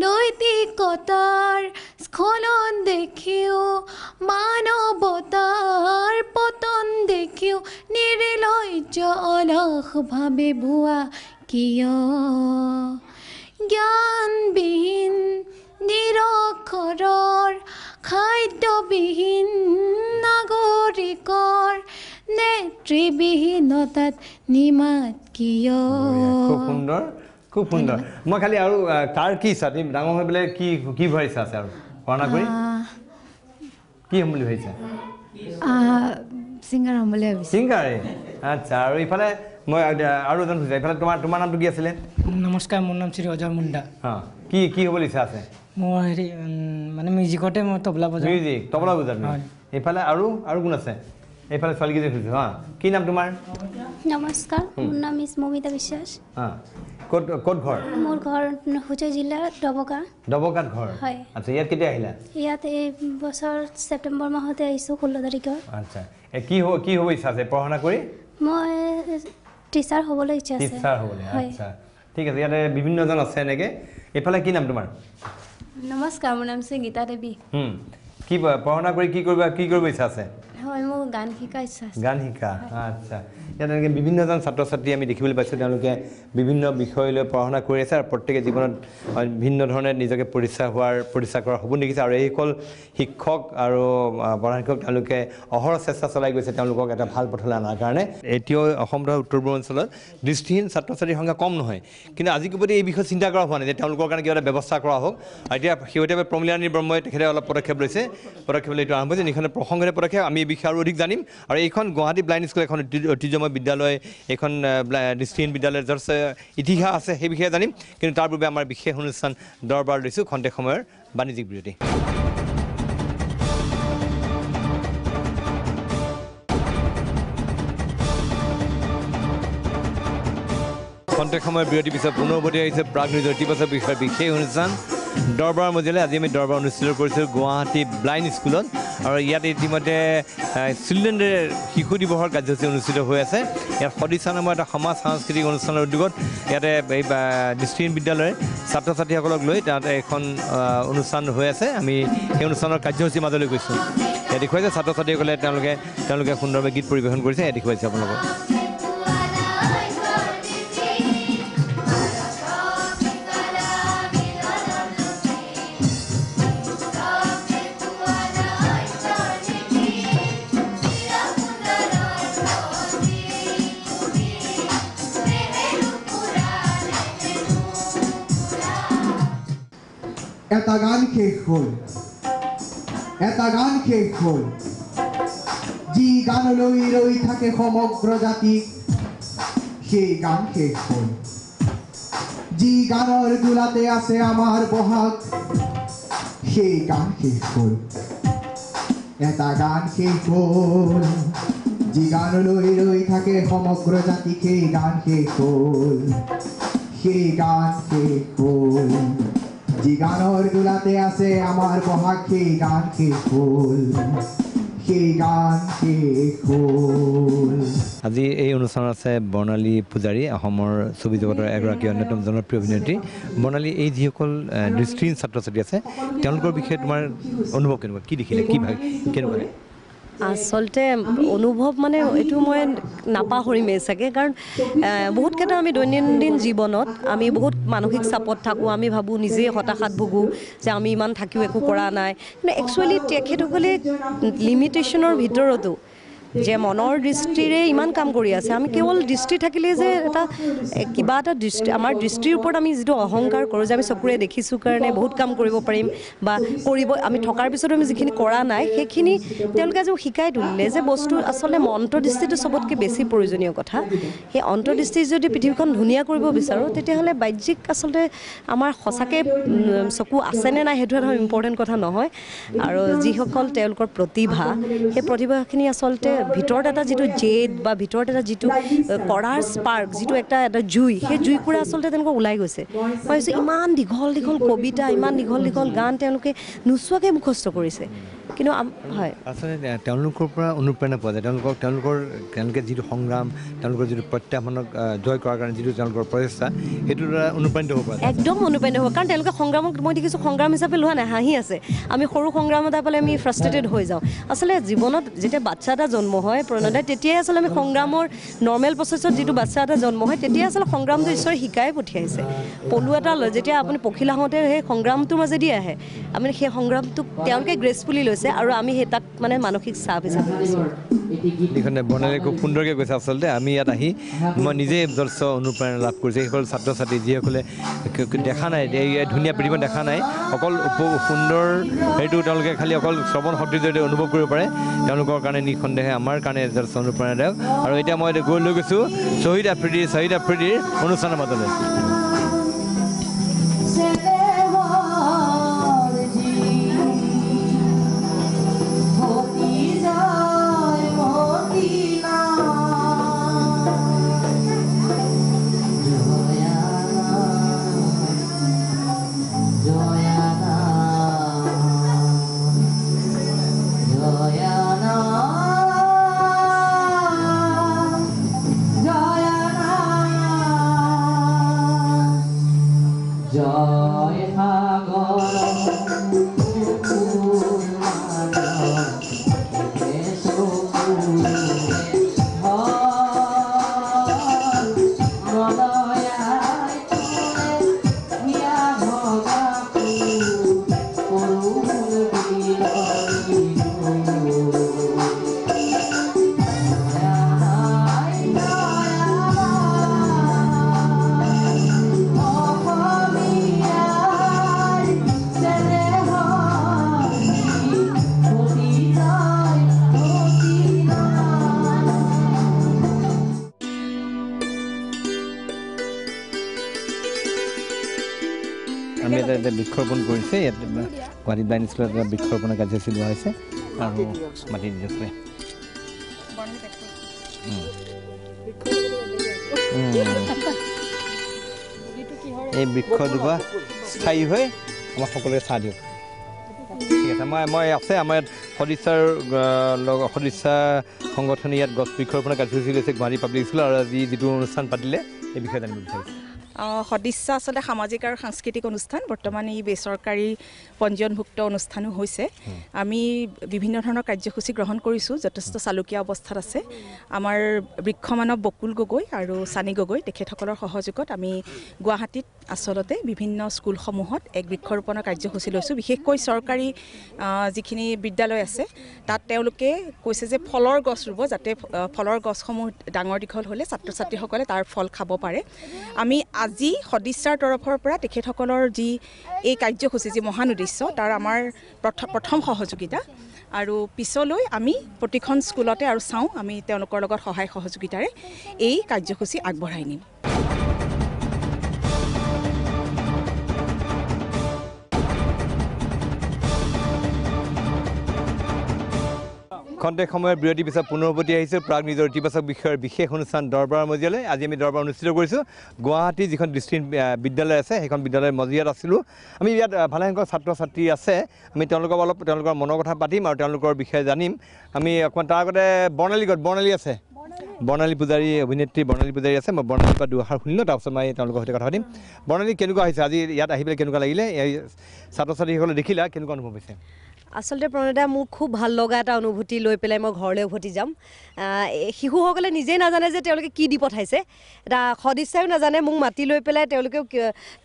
নৈতিকতাৰ স্খলন দেখিও মানৱতাৰ পতন দেখিও নিৰ্লজ্জ অলসভাৱে ভুৱা কিয় জ্ঞানবিহীন নিৰক্ষৰৰ খাদ্যবিহীন নাগৰিকৰ নেতৃবিহীনতাত নিমাত কিয় খুব সুন্দৰ মই খালি আৰু কাৰ কি ইচ্ছা তুমি ডাঙৰ হৈ পেলাই কি হোৱাৰ ইচ্ছা আছে আৰু পঢ়া কৰি কি হ'ম বুলি ভাবিছা ছিংগাৰ হ'ম বুলি ভাবিছোঁ ছিংগাৰে আচ্ছা আৰু ইফালে মই আৰু এজন সুধিছোঁ ইফালে তোমাৰ নামটো কি আছিলে নমস্কাৰ মোৰ নাম শ্ৰী অজয় মুণ্ডা কি হ'বলৈ ইচ্ছা আছে মোৰ হেৰি মানে মিউজিকতে মই তবলা বজাওঁ মিউজিক তবলা বজাওঁ এইফালে আৰু কোন আছে এইফালে ছোৱালীকেইজনী সুধিছোঁ কি নাম তোমাৰ নমস্কাৰ মোৰ নাম মিছ মমিতা বিশ্বাস ক'ত ঘৰ মোৰ ঘৰ হোজাই জিলাৰ ডবকাত ঘৰ হয় আচ্ছা ইয়াত কেতিয়া আহিলা ইয়াত এই বছৰ ছেপ্টেম্বৰ মাহতে আহিছোঁ 16 তাৰিখৰ আচ্ছা কি হ'ব ইচ্ছা আছে পঢ়া কৰি মই টিচাৰ হ'বলৈ ইচ্ছা আছে টিচাৰ হ'বলৈ আচ্ছা ঠিক আছে ইয়াতে বিভিন্নজন আছে এনেকৈ এইফালে কি নাম তোমাৰ নমস্কাৰ মোৰ নাম সংগীতা দেৱী কি পঢ়া কৰি কি কৰিব ইচ্ছা আছে হয় মোৰ গান শিকা ইচ্ছা আছে গান শিকা আচ্ছা ইয়াত এনেকৈ বিভিন্নজন ছাত্ৰ ছাত্ৰী আমি দেখিবলৈ পাইছোঁ তেওঁলোকে বিভিন্ন বিষয় লৈ পঢ়া কৰি আছে আৰু প্ৰত্যেকে জীৱনত ভিন্ন ধৰণে নিজকে পৰিচয় কৰাৰ সপোন দেখিছে আৰু এইসকল শিক্ষক আৰু প্ৰধান শিক্ষক তেওঁলোকে অহৰহ চেষ্টা চলাই গৈছে তেওঁলোকক এটা ভাল পথলৈ অনাৰ কাৰণে এতিয়াও অসম তথা উত্তৰ পূৰ্বাঞ্চলত দৃষ্টিহীন ছাত্ৰ ছাত্ৰীৰ সংখ্যা কম নহয় কিন্তু আজিকোপতি এই বিষয়ে চিন্তা কৰা হোৱা নাই যে তেওঁলোকৰ কাৰণে কিবা এটা ব্যৱস্থা কৰা হওক এতিয়া শেহতীয়াভাৱে প্ৰমীলাৰাণী ব্ৰহ্মই তেখেতে অলপ পদক্ষেপ লৈছে পদক্ষেপ লৈ এইটো আৰম্ভ হৈছে এইখন প্ৰসংগতে পদক্ষেপ আমি এই বিষয়ে আৰু অধিক জানিম আৰু এইখন গুৱাহাটী ব্লাইণ্ড স্কুল এখন ঐতিহ্যময় বিদ্যালয় এইখন দৃষ্টিহীন বিদ্যালয়ৰ যথেষ্ট ইতিহাস আছে সেই বিষয়ে জানিম কিন্তু তাৰ পূৰ্বে আমাৰ বিশেষ অনুষ্ঠান দৰবাৰ লৈছোঁ খন্তেক সময়ৰ বাণিজ্যিক বিৰতি খন্তেক সময়ৰ বিৰতিৰ পিছত পুনৰ উভতি আহিছে প্ৰাগ নিউজৰ ইতিবাচক বিষয়ৰ বিশেষ অনুষ্ঠান দৰবাৰ মজিয়ালৈ আজি আমি দৰবাৰ অনুষ্ঠিত কৰিছিলোঁ গুৱাহাটী ব্লাইণ্ড স্কুলত আৰু ইয়াত ইতিমধ্যে চিলড্ৰেন ডে শিশু দিৱসৰ কাৰ্যসূচী অনুষ্ঠিত হৈ আছে ইয়াত সদিচ্ছা নামৰ এটা সমাজ সাংস্কৃতিক অনুষ্ঠানৰ উদ্যোগত ইয়াতে এই দৃষ্টিহীন বিদ্যালয়ৰ ছাত্ৰ ছাত্ৰীসকলক লৈ তাতে এখন অনুষ্ঠান হৈ আছে আমি সেই অনুষ্ঠানৰ কাৰ্যসূচীৰ মাজলৈ গৈছোঁ ইয়াত দেখুৱাইছে ছাত্ৰ ছাত্ৰীসকলে তেওঁলোকে সুন্দৰভাৱে গীত পৰিৱেশন কৰিছে ইয়াত দেখুৱাইছে আপোনালোকক এটা গান শেষ হ'ল যি গানলৈ ৰৈ থাকে সমগ্ৰ জাতি সেই গান শেষ হ'ল যি গানৰ দোলাতে আছে আমাৰ বহাগ সেই গান শেষ হ'ল এটা গান শেষ হ'ল যি গানলৈ ৰৈ থাকে সমগ্ৰ জাতি সেই গান শেষ হ'ল যি গানৰ দোলাতে আছে আমাৰ বহাগ সেই গান শেষ হ'ল আজি এই অনুষ্ঠানত আছে বৰ্ণালী পূজাৰী অসমৰ ছবি জগতৰ এগৰাকী অন্যতম জনপ্ৰিয় অভিনেত্ৰী বৰ্ণালী এই যিসকল দৃষ্টিহীন ছাত্ৰ ছাত্ৰী আছে তেওঁলোকৰ বিষয়ে তোমাৰ অনুভৱ কেনেকুৱা কি দেখিলে কি কেনেকুৱা আচলতে অনুভৱ মানে এইটো মই নাপাহৰিমেই চাগে কাৰণ বহুতকেইটা আমি দৈনন্দিন জীৱনত আমি বহুত মানসিক চাপত থাকোঁ আমি ভাবোঁ নিজেই হতাশাত ভোগোঁ যে আমি ইমান থাকিও একো কৰা নাই কিন্তু একচুৱেলি তেখেতসকলে লিমিটেশ্যনৰ ভিতৰতো যে মনৰ দৃষ্টিৰে ইমান কাম কৰি আছে আমি কেৱল দৃষ্টি থাকিলে যে এটা কিবা এটা দৃষ্টি আমাৰ দৃষ্টিৰ ওপৰত আমি যিটো অহংকাৰ কৰোঁ যে আমি চকুৰে দেখিছোঁ কাৰণে বহুত কাম কৰিব পাৰিম বা কৰিব আমি থকাৰ পিছতো আমি যিখিনি কৰা নাই সেইখিনি তেওঁলোকে আজি শিকাই তুলিলে যে বস্তু আচলতে অন্তৰ্দৃষ্টিটো চবতকৈ বেছি প্ৰয়োজনীয় কথা সেই অন্তৰ্দৃষ্টি যদি পৃথিৱীখন ধুনীয়া কৰিব বিচাৰোঁ তেতিয়াহ'লে বাহ্যিক আচলতে আমাৰ সঁচাকৈ চকু আছেনে নাই সেইটো এটা ইম্পৰ্টেণ্ট কথা নহয় আৰু যিসকল তেওঁলোকৰ প্ৰতিভা সেই প্ৰতিভাখিনি আচলতে ভিতৰত এটা যিটো জেদ বা ভিতৰত এটা যিটো কৰাৰ স্পাৰ্ক যিটো এটা জুই সেই জুইকুৰা আচলতে তেওঁলোকে ওলাই গৈছে ভাবিছোঁ ইমান দীঘল দীঘল কবিতা ইমান দীঘল দীঘল গান তেওঁলোকে নোচোৱাকৈ মুখস্থ কৰিছে কিন্তু হয় আচলতে তেওঁলোকৰ পৰা অনুপ্ৰেৰণা পোৱা যায় তেওঁলোকে যিটো সংগ্ৰাম তেওঁলোকৰ যিটো প্ৰত্যাহ্বানক জয় কৰাৰ কাৰণে যিটো তেওঁলোকৰ প্ৰচেষ্টা সেইটোৰ দ্বাৰা অনুপ্ৰাণিত হ'ব পাৰে একদম অনুপ্ৰাণিত হ'ব কাৰণ তেওঁলোকে সংগ্ৰামক মই দেখিছোঁ সংগ্ৰাম হিচাপে লোৱা নাই হাঁহি আছে আমি সৰু সংগ্ৰাম এটা পালে আমি ফ্ৰাষ্ট্ৰেটেড হৈ যাওঁ আচলতে জীৱনত যেতিয়া বাচ্ছা এটা জন্ম হয় প্ৰণাদায় তেতিয়াই আচলতে আমি সংগ্ৰামৰ নৰ্মেল প্ৰচেছত যিটো বাচ্ছা এটা জন্ম হয় তেতিয়াই আচলতে সংগ্ৰামটো ঈশ্বৰে শিকাই পঠিয়াইছে পলু এটা যেতিয়া আপুনি পখিলা হওঁতে সেই সংগ্ৰামটোৰ মাজেদি আহে আমি সেই সংগ্ৰামটোক তেওঁলোকে গ্ৰেছফুলি লৈছে আৰু আমি সেই তাক মানে মানসিক চাপ হিচাপে লৈছোঁ যিখনে বৰ্ণালী খুব সুন্দৰকৈ কৈছে আচলতে আমি ইয়াত আহি মই নিজে যথেষ্ট অনুপ্ৰেৰণা লাভ কৰিছোঁ সেইসকল ছাত্ৰ ছাত্ৰী যিসকলে দেখা নাই এই ধুনীয়া পৃথিৱীখন দেখা নাই অকল সুন্দৰ সেইটো তেওঁলোকে খালি অকল শ্ৰৱণ শক্তিৰ জৰিয়তে অনুভৱ কৰিব পাৰে তেওঁলোকৰ কাৰণে নিঃসন্দেহে আমাৰ কাৰণে যথেষ্ট অনুপ্ৰেৰণাদায়ক আৰু এতিয়া মই গৈ লৈ গৈছোঁ শ্বহীদ আফ্ৰিদিৰ অনুষ্ঠানৰ মাজলৈ আমি এটা বৃক্ষৰোপণ কৰিছে ইয়াত গুৱাহাটী ব্লাইণ্ড স্কুলত এটা বৃক্ষৰোপণৰ কাৰ্যসূচী লোৱা হৈছে আৰু মাটি দিছে এই বৃক্ষজোপা স্থায়ী হৈ আমাক সকলোকে চাহ দিয়ক ঠিক আছে মই আছে আমাৰ ইয়াত সদিচ্ছা সংগঠনে ইয়াত গছ বৃক্ষৰোপণৰ কাৰ্যসূচী লৈছে গুৱাহাটী পাব্লিক স্কুল আৰু আজি যিটো অনুষ্ঠান পাতিলে এই বিষয়ে জানিব বিচাৰিছোঁ সদিচ্ছা আচলতে সামাজিক আৰু সাংস্কৃতিক অনুষ্ঠান বৰ্তমান ই বেচৰকাৰী পঞ্জীয়নভুক্ত অনুষ্ঠানো হৈছে আমি বিভিন্ন ধৰণৰ কাৰ্যসূচী গ্ৰহণ কৰিছোঁ যথেষ্ট চালুকীয়া অৱস্থাত আছে আমাৰ বৃক্ষমানৱ বকুল গগৈ আৰু চানী গগৈ তেখেতসকলৰ সহযোগত আমি গুৱাহাটীত আচলতে বিভিন্ন স্কুলসমূহত এক বৃক্ষৰোপণৰ কাৰ্যসূচী লৈছোঁ বিশেষকৈ চৰকাৰী যিখিনি বিদ্যালয় আছে তাত তেওঁলোকে কৈছে যে ফলৰ গছ ৰুব যাতে ফলৰ গছসমূহ ডাঙৰ দীঘল হ'লে ছাত্ৰ ছাত্ৰীসকলে তাৰ ফল খাব পাৰে আমি আজি সদিচ্ছাৰ তৰফৰ পৰা তেখেতসকলৰ যি এই কাৰ্যসূচী যি মহান উদ্দেশ্য তাৰ আমাৰ প্ৰথম সহযোগিতা আৰু পিছলৈ আমি প্ৰতিখন স্কুলতে আৰু চাওঁ আমি তেওঁলোকৰ লগত সহায় সহযোগিতাৰে এই কাৰ্যসূচী আগবঢ়াই নিম খন্তেক সময়ৰ বিৰতিৰ পিছত পুনৰ উভতি আহিছোঁ প্ৰাগ নিজৰ ইতিবাচক বিষয়ৰ বিশেষ অনুষ্ঠান দৰবাৰৰ মজিয়ালৈ আজি আমি দৰবাৰ অনুষ্ঠিত কৰিছোঁ গুৱাহাটী যিখন ডিষ্ট্ৰিক্ট বিদ্যালয় আছে সেইখন বিদ্যালয়ৰ মজিয়াত আছিলোঁ আমি ইয়াত ভালেসংখ্যক ছাত্ৰ ছাত্ৰী আছে আমি তেওঁলোকক অলপ তেওঁলোকৰ মনৰ কথা পাতিম আৰু তেওঁলোকৰ বিষয়ে জানিম আমি অকণমান তাৰ আগতে বৰ্ণালী আছে বৰ্ণালী পূজাৰী অভিনেত্ৰী বৰ্ণালী পূজাৰী আছে মই বৰ্ণালীৰ পৰা দুআষাৰ শুনিলোঁ তাৰপিছত মই তেওঁলোকৰ সৈতে কথা পাতিম বৰ্ণালী কেনেকুৱা হৈছে আজি ইয়াত আহি পেলাই কেনেকুৱা লাগিলে এই ছাত্ৰ ছাত্ৰীসকলে দেখিলা কেনেকুৱা অনুভৱ হৈছে আচলতে প্ৰণয়দা মোৰ খুব ভাল লগা এটা অনুভূতি লৈ পেলাই মই ঘৰলৈ উভতি যাম শিশুসকলে নিজেই নাজানে যে তেওঁলোকে কি দি পঠাইছে এটা সদিচ্ছাও নাজানে মোক মাতি লৈ পেলাই তেওঁলোকেও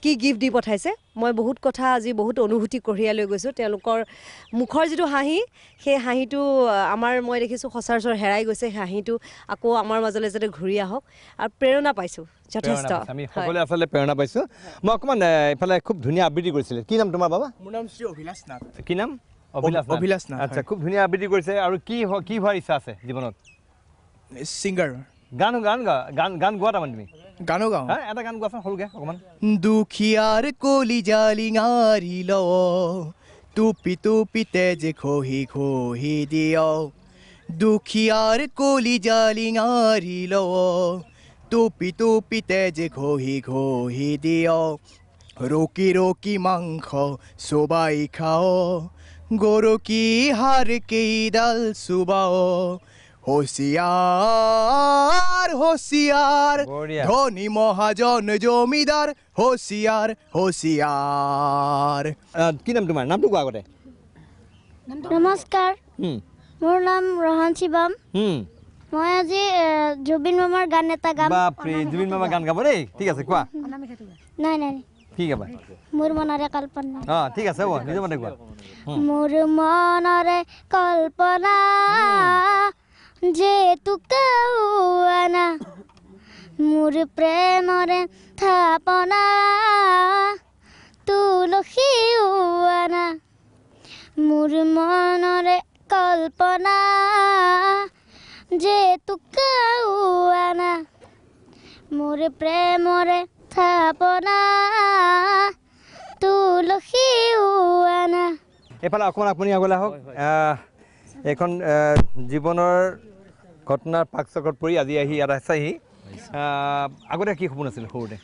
কি গিফ্ট দি পঠাইছে মই বহুত কথা আজি বহুত অনুভূতি কঢ়িয়াই লৈ গৈছোঁ তেওঁলোকৰ মুখৰ যিটো হাঁহি সেই হাঁহিটো আমাৰ মই দেখিছোঁ সচৰাচৰ হেৰাই গৈছে সেই হাঁহিটো আকৌ আমাৰ মাজলৈ যাতে ঘূৰি আহক আৰু প্ৰেৰণা পাইছোঁ যথেষ্ট আমি সকলোৱে আচলতে প্ৰেৰণা পাইছোঁ মই অকণমান এইফালে খুব ধুনীয়া আবৃত্তি কৰিছিলে কি নাম তোমাৰ বাবা মোৰ নাম শ্ৰী অভিলাষ নাথ কি নাম অভিলাষ নাথ আচ্ছা খুব ধুনীয়া আবৃত্তি কৰিছে আৰু কি হোৱাৰ ইচ্ছা আছে জীৱনত সিংগাৰ গান গান গান গোৱা তাৰমানে তুমি গানো গাওঁ এটা গান গোৱাচোন সৰুকৈ অকণমান দুখীয়াৰ কলি জালিঙাৰি ল টুপি টুপি তেজ খহি খহি দিয় দুখীয়াৰ কলি জালিঙাৰি ল টুপি টুপি তেজ খহি খহি দিয় ৰকি ৰকি মাংস চোবাই খাও গৰকি হাৰ কেইডাল চুবাও হোশিয়াৰ হোশিয়াৰ ধনী মহাজন জমিদাৰ হোশিয়াৰ হোশিয়াৰ কি নাম তোমাৰ নামটো কোৱা আগতে নমস্কাৰ মোৰ নাম ৰহন শিৱম মই আজি জুবিন মামাৰ গান এটা গাম বাপৰে জুবিন মামাৰ গান গাব দেই ঠিক আছে কোৱা নাই নাই কি গাবা মোৰ মনৰে কল্পনা ঠিক আছে হ'ব নিজৰ মতে কোৱা মোৰ মনৰে কল্পনা যে তুকাওয়ানা মোর প্রেমরে থাপনা তুলসীওয়ানা মোর মনরে কল্পনা যে তুকাওয়ানা মোর প্রেমরে থাপনা তুলসীওয়ানা এফালে অকণমান আপুনি আগলৈ আহক এখন জীৱনৰ ঘটনাৰ পাকচকত পৰি আজি আহি ইয়াত আছেহি আগতে কি সপোন আছিল সৰুতে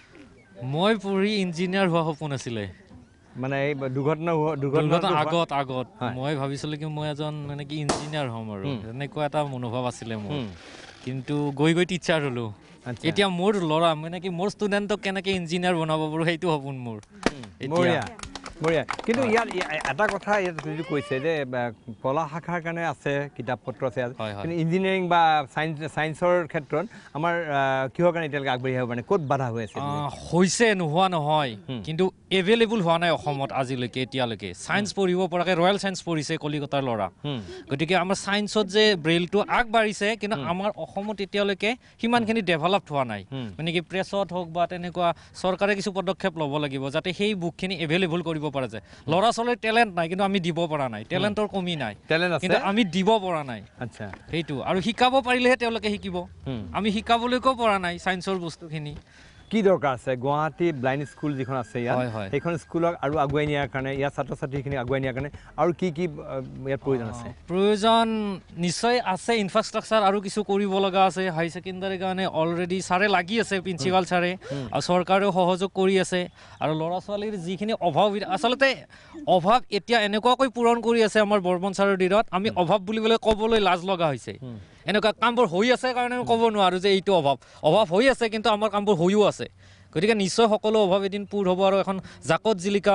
মই পঢ়ি ইঞ্জিনিয়াৰ হোৱা সপোন আছিলে মানে এই দুৰ্ঘটনা আগত মই ভাবিছিলোঁ কি মই এজন মানে কি ইঞ্জিনিয়াৰ হ'ম আৰু এনেকুৱা এটা মনোভাৱ আছিলে মোৰ কিন্তু গৈ গৈ টিচাৰ হ'লোঁ এতিয়া মোৰ ল'ৰা মানে কি মোৰ ষ্টুডেণ্টক কেনেকৈ ইঞ্জিনিয়াৰ বনাব পাৰোঁ সেইটো সপোন মোৰ বঢ়িয়া কিন্তু ইয়াত এটা কথা ইয়াত যদি কৈছে যে কলা শাখাৰ কাৰণে আছে কিতাপ পত্ৰ আছে কিন্তু ইঞ্জিনিয়াৰিং বা ছায়েন্সৰ ক্ষেত্ৰত আমাৰ কিহৰ কাৰণে এতিয়ালৈকে আগবাঢ়ি আহিব মানে ক'ত বাধা হৈ আছে হৈছে নোহোৱা নহয় কিন্তু এভেইলেবল হোৱা নাই অসমত আজিলৈকে এতিয়ালৈকে ছায়েন্স পঢ়িব পৰাকৈ ৰয়েল ছায়েন্স পঢ়িছে কলিকতাৰ ল'ৰা গতিকে আমাৰ ছায়েন্সত যে ব্ৰেইলটো আগবাঢ়িছে কিন্তু আমাৰ অসমত এতিয়ালৈকে সিমানখিনি ডেভেলপ হোৱা নাই মানে কি প্ৰেছত হওক বা তেনেকুৱা চৰকাৰে কিছু পদক্ষেপ ল'ব লাগিব যাতে সেই বুকখিনি এভেইলেবল কৰিব পৰা যায় ল'ৰা ছোৱালীৰ টেলেণ্ট নাই কিন্তু আমি দিব পৰা নাই টেলেণ্টৰ কমি নাই কিন্তু আমি দিব পৰা নাই আচ্ছা সেইটো আৰু শিকাব পাৰিলেহে তেওঁলোকে শিকিব আমি শিকাবলৈকো পৰা নাই ছায়েন্সৰ বস্তুখিনি কি দৰকাৰ আছে গুৱাহাটী ব্লাইণ্ড স্কুল যিখন আছে ইয়াত সেইখন স্কুলক আৰু আগুৱাই নিয়াৰ কাৰণে ইয়াৰ ছাত্ৰ ছাত্ৰীখিনি আগুৱাই নিয়াৰ কাৰণে আৰু কি কি ইয়াত প্ৰয়োজন আছে প্ৰয়োজন নিশ্চয় আছে ইনফ্ৰাষ্ট্ৰাকচাৰ আৰু কিছু কৰিব লগা আছে হাই ছেকেণ্ডাৰীৰ কাৰণে অলৰেডি ছাৰে লাগি আছে প্ৰিন্সিপাল ছাৰে আৰু চৰকাৰেও সহযোগ কৰি আছে আৰু ল'ৰা ছোৱালীৰ যিখিনি অভাৱ আচলতে অভাৱ এতিয়া এনেকুৱাকৈ পূৰণ কৰি আছে আমাৰ বৰ্মন ছাৰৰ দিনত আমি অভাৱ বুলিবলৈ ক'বলৈ লাজ লগা হৈছে এনেকুৱা কামবোৰ হৈ আছে কাৰণে আমি ক'ব নোৱাৰোঁ যে এইটো অভাৱ হৈ আছে কিন্তু আমাৰ কামবোৰ হৈও আছে গতিকে নিশ্চয় সকলো অভাৱ এদিন পূৰ হ'ব আৰু এখন জাকত জিলিকা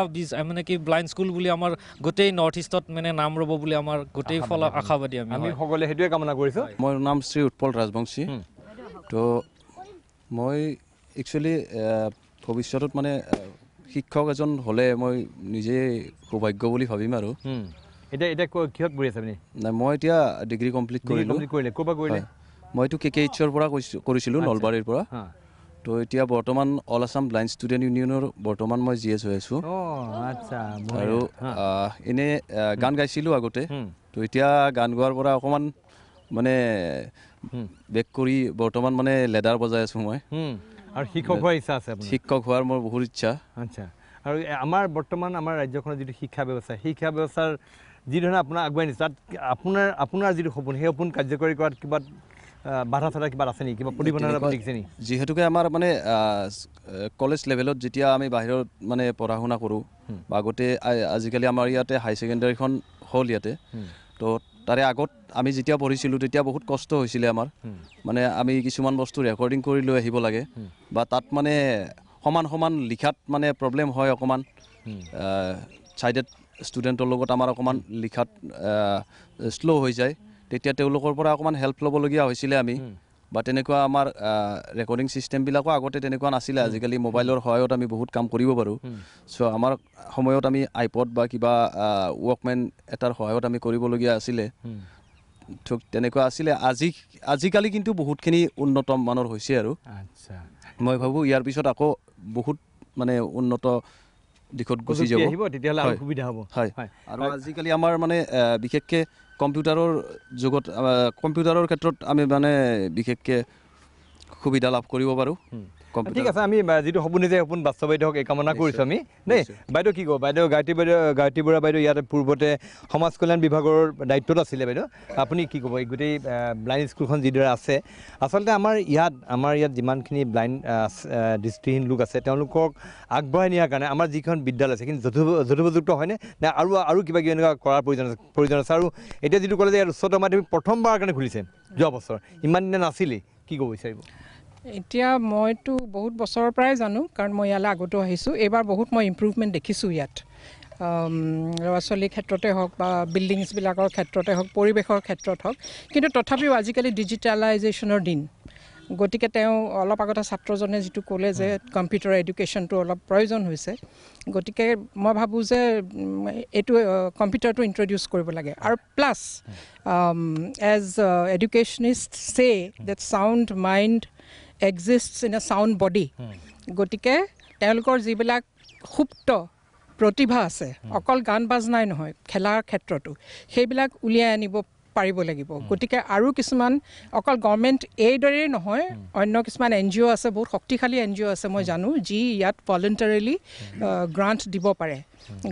মানে কি ব্লাইণ্ড স্কুল বুলি আমাৰ গোটেই নৰ্থ ইষ্টত মানে নাম ৰ'ব বুলি আমাৰ গোটেই ফল আশাবাদী আমি সকলোৱে সেইটোৱে কামনা কৰিছোঁ মোৰ নাম শ্ৰী উৎপল ৰাজবংশী তো মই একচুৱেলি ভৱিষ্যতত মানে শিক্ষক এজন হ'লে মই নিজে সৌভাগ্য বুলি ভাবিম আৰু এতিয়া কিহত পঢ়ি আছে আপুনি নাই মই এতিয়া ডিগ্ৰী কমপ্লিট কৰিলোঁ মইতো KKHৰ পৰা কৰিছিলোঁ নলবাৰীৰ পৰা তো এতিয়া বৰ্তমান অল আছাম ব্লাইণ্ড ষ্টুডেণ্ট ইউনিয়নৰ বৰ্তমান মই GS হৈ আছোঁ আৰু এনে গান গাইছিলোঁ আগতে তো এতিয়া গান গোৱাৰ পৰা অকণমান মানে বেক কৰি বৰ্তমান মানে লেডাৰ বজাই আছোঁ মই আৰু শিক্ষক হোৱাৰ ইচ্ছা আছে শিক্ষক হোৱাৰ মোৰ বহুত ইচ্ছা আচ্ছা আৰু আমাৰ বৰ্তমান আমাৰ ৰাজ্যখনৰ যিটো শিক্ষা ব্যৱস্থাৰ যিধৰণে আপোনাৰ আগুৱাই নিছে তাত আপোনাৰ যিটো সপোন সেই সপোন কাৰ্যকৰী কৰাত কিবা বাধা চাধা কিবা আছে নেকি কিবা প্ৰতিবন্ধকতা দেখিছে নেকি যিহেতুকে আমাৰ মানে কলেজ লেভেলত যেতিয়া আমি বাহিৰত মানে পঢ়া শুনা কৰোঁ বা আগতে আজিকালি আমাৰ ইয়াতে হাই ছেকেণ্ডাৰীখন হ'ল ইয়াতে তো তাৰে আগত আমি যেতিয়া পঢ়িছিলোঁ তেতিয়া বহুত কষ্ট হৈছিলে আমাৰ মানে আমি কিছুমান বস্তু ৰেকৰ্ডিং কৰি লৈ আহিব লাগে বা তাত মানে সমান লিখাত মানে প্ৰব্লেম হয় অকণমান চাইডেড ষ্টুডেণ্টৰ লগত আমাৰ অকণমান লিখাত শ্ল' হৈ যায় তেতিয়া তেওঁলোকৰ পৰা অকণমান হেল্প ল'বলগীয়া হৈছিলে আমি বা তেনেকুৱা আমাৰ ৰেকৰ্ডিং ছিষ্টেমবিলাকো আগতে তেনেকুৱা নাছিলে আজিকালি মোবাইলৰ সহায়ত আমি বহুত কাম কৰিব পাৰোঁ চ' আমাৰ সময়ত আমি আইপড বা কিবা ৱৰ্কমেন এটাৰ সহায়ত আমি কৰিবলগীয়া আছিলে ঠিক তেনেকুৱা আছিলে আজিকালি কিন্তু বহুতখিনি উন্নত মানৰ হৈছে আৰু মই ভাবোঁ ইয়াৰ পিছত আকৌ বহুত মানে উন্নত দিশত গুচি যাব তেতিয়াহ'লে আৰু সুবিধা হ'ব হয় আৰু আজিকালি আমাৰ মানে বিশেষকৈ কম্পিউটাৰৰ যুগত কম্পিউটাৰৰ ক্ষেত্ৰত আমি মানে বিশেষকৈ সুবিধা লাভ কৰিব পাৰোঁ ঠিক আছে আমি যিটো সপোন যে সপোন বাস্তৱায়িত হওক এই কামনা কৰিছোঁ আমি দেই বাইদেউ কি কওঁ বাইদেউ গায়ত্ৰী বৰুৱা বাইদেউ ইয়াত পূৰ্বতে সমাজ কল্যাণ বিভাগৰ দায়িত্বত আছিলে বাইদেউ আপুনি কি ক'ব এই গোটেই ব্লাইণ্ড স্কুলখন যিদৰে আছে আচলতে আমাৰ ইয়াত যিমানখিনি ব্লাইণ্ড দৃষ্টিহীন লোক আছে তেওঁলোকক আগবঢ়াই নিয়াৰ কাৰণে আমাৰ যিখন বিদ্যালয় আছে সেইখিনি যথোপযুক্ত হয়নে নে আৰু কিবা কিবি এনেকুৱা কৰাৰ প্ৰয়োজন আছে আৰু এতিয়া যিটো ক'লে যে উচ্চতৰ মাধ্যমিক প্ৰথমবাৰৰ কাৰণে খুলিছে যোৱা বছৰ ইমান দিনে নাছিলেই কি ক'ব বিচাৰিব এতিয়া মইতো বহুত বছৰৰ পৰাই জানো কাৰণ মই ইয়ালৈ আগতেও আহিছোঁ এইবাৰ বহুত মই ইম্প্ৰুভমেণ্ট দেখিছোঁ ইয়াত ল'ৰা ছোৱালীৰ ক্ষেত্ৰতে হওক বা বিল্ডিংছবিলাকৰ ক্ষেত্ৰতে হওক পৰিৱেশৰ ক্ষেত্ৰত হওক কিন্তু তথাপিও আজিকালি ডিজিটেলাইজেশ্যনৰ দিন গতিকে তেওঁ অলপ আগতে ছাত্ৰজনে যিটো ক'লে যে কম্পিউটাৰ এডুকেশ্যনটো অলপ প্ৰয়োজন হৈছে গতিকে মই ভাবোঁ যে এইটো কম্পিউটাৰটো ইণ্ট্ৰডিউচ কৰিব লাগে আৰু plus as educationist she that sound mind exists in a sound body গতিকে তেওঁলোকৰ যিবিলাক সুপ্ত প্ৰতিভা আছে অকল গান বাজনাই নহয় খেলাৰ ক্ষেত্ৰতো সেইবিলাক উলিয়াই আনিব পাৰিব লাগিব গতিকে আৰু কিছুমান অকল গভৰ্ণমেণ্ট এইদৰেই নহয় অন্য কিছুমান NGO আছে বহুত শক্তিশালী NGO আছে মই জানো যি ইয়াত ভলেণ্টাৰীলি গ্ৰাণ্ট দিব পাৰে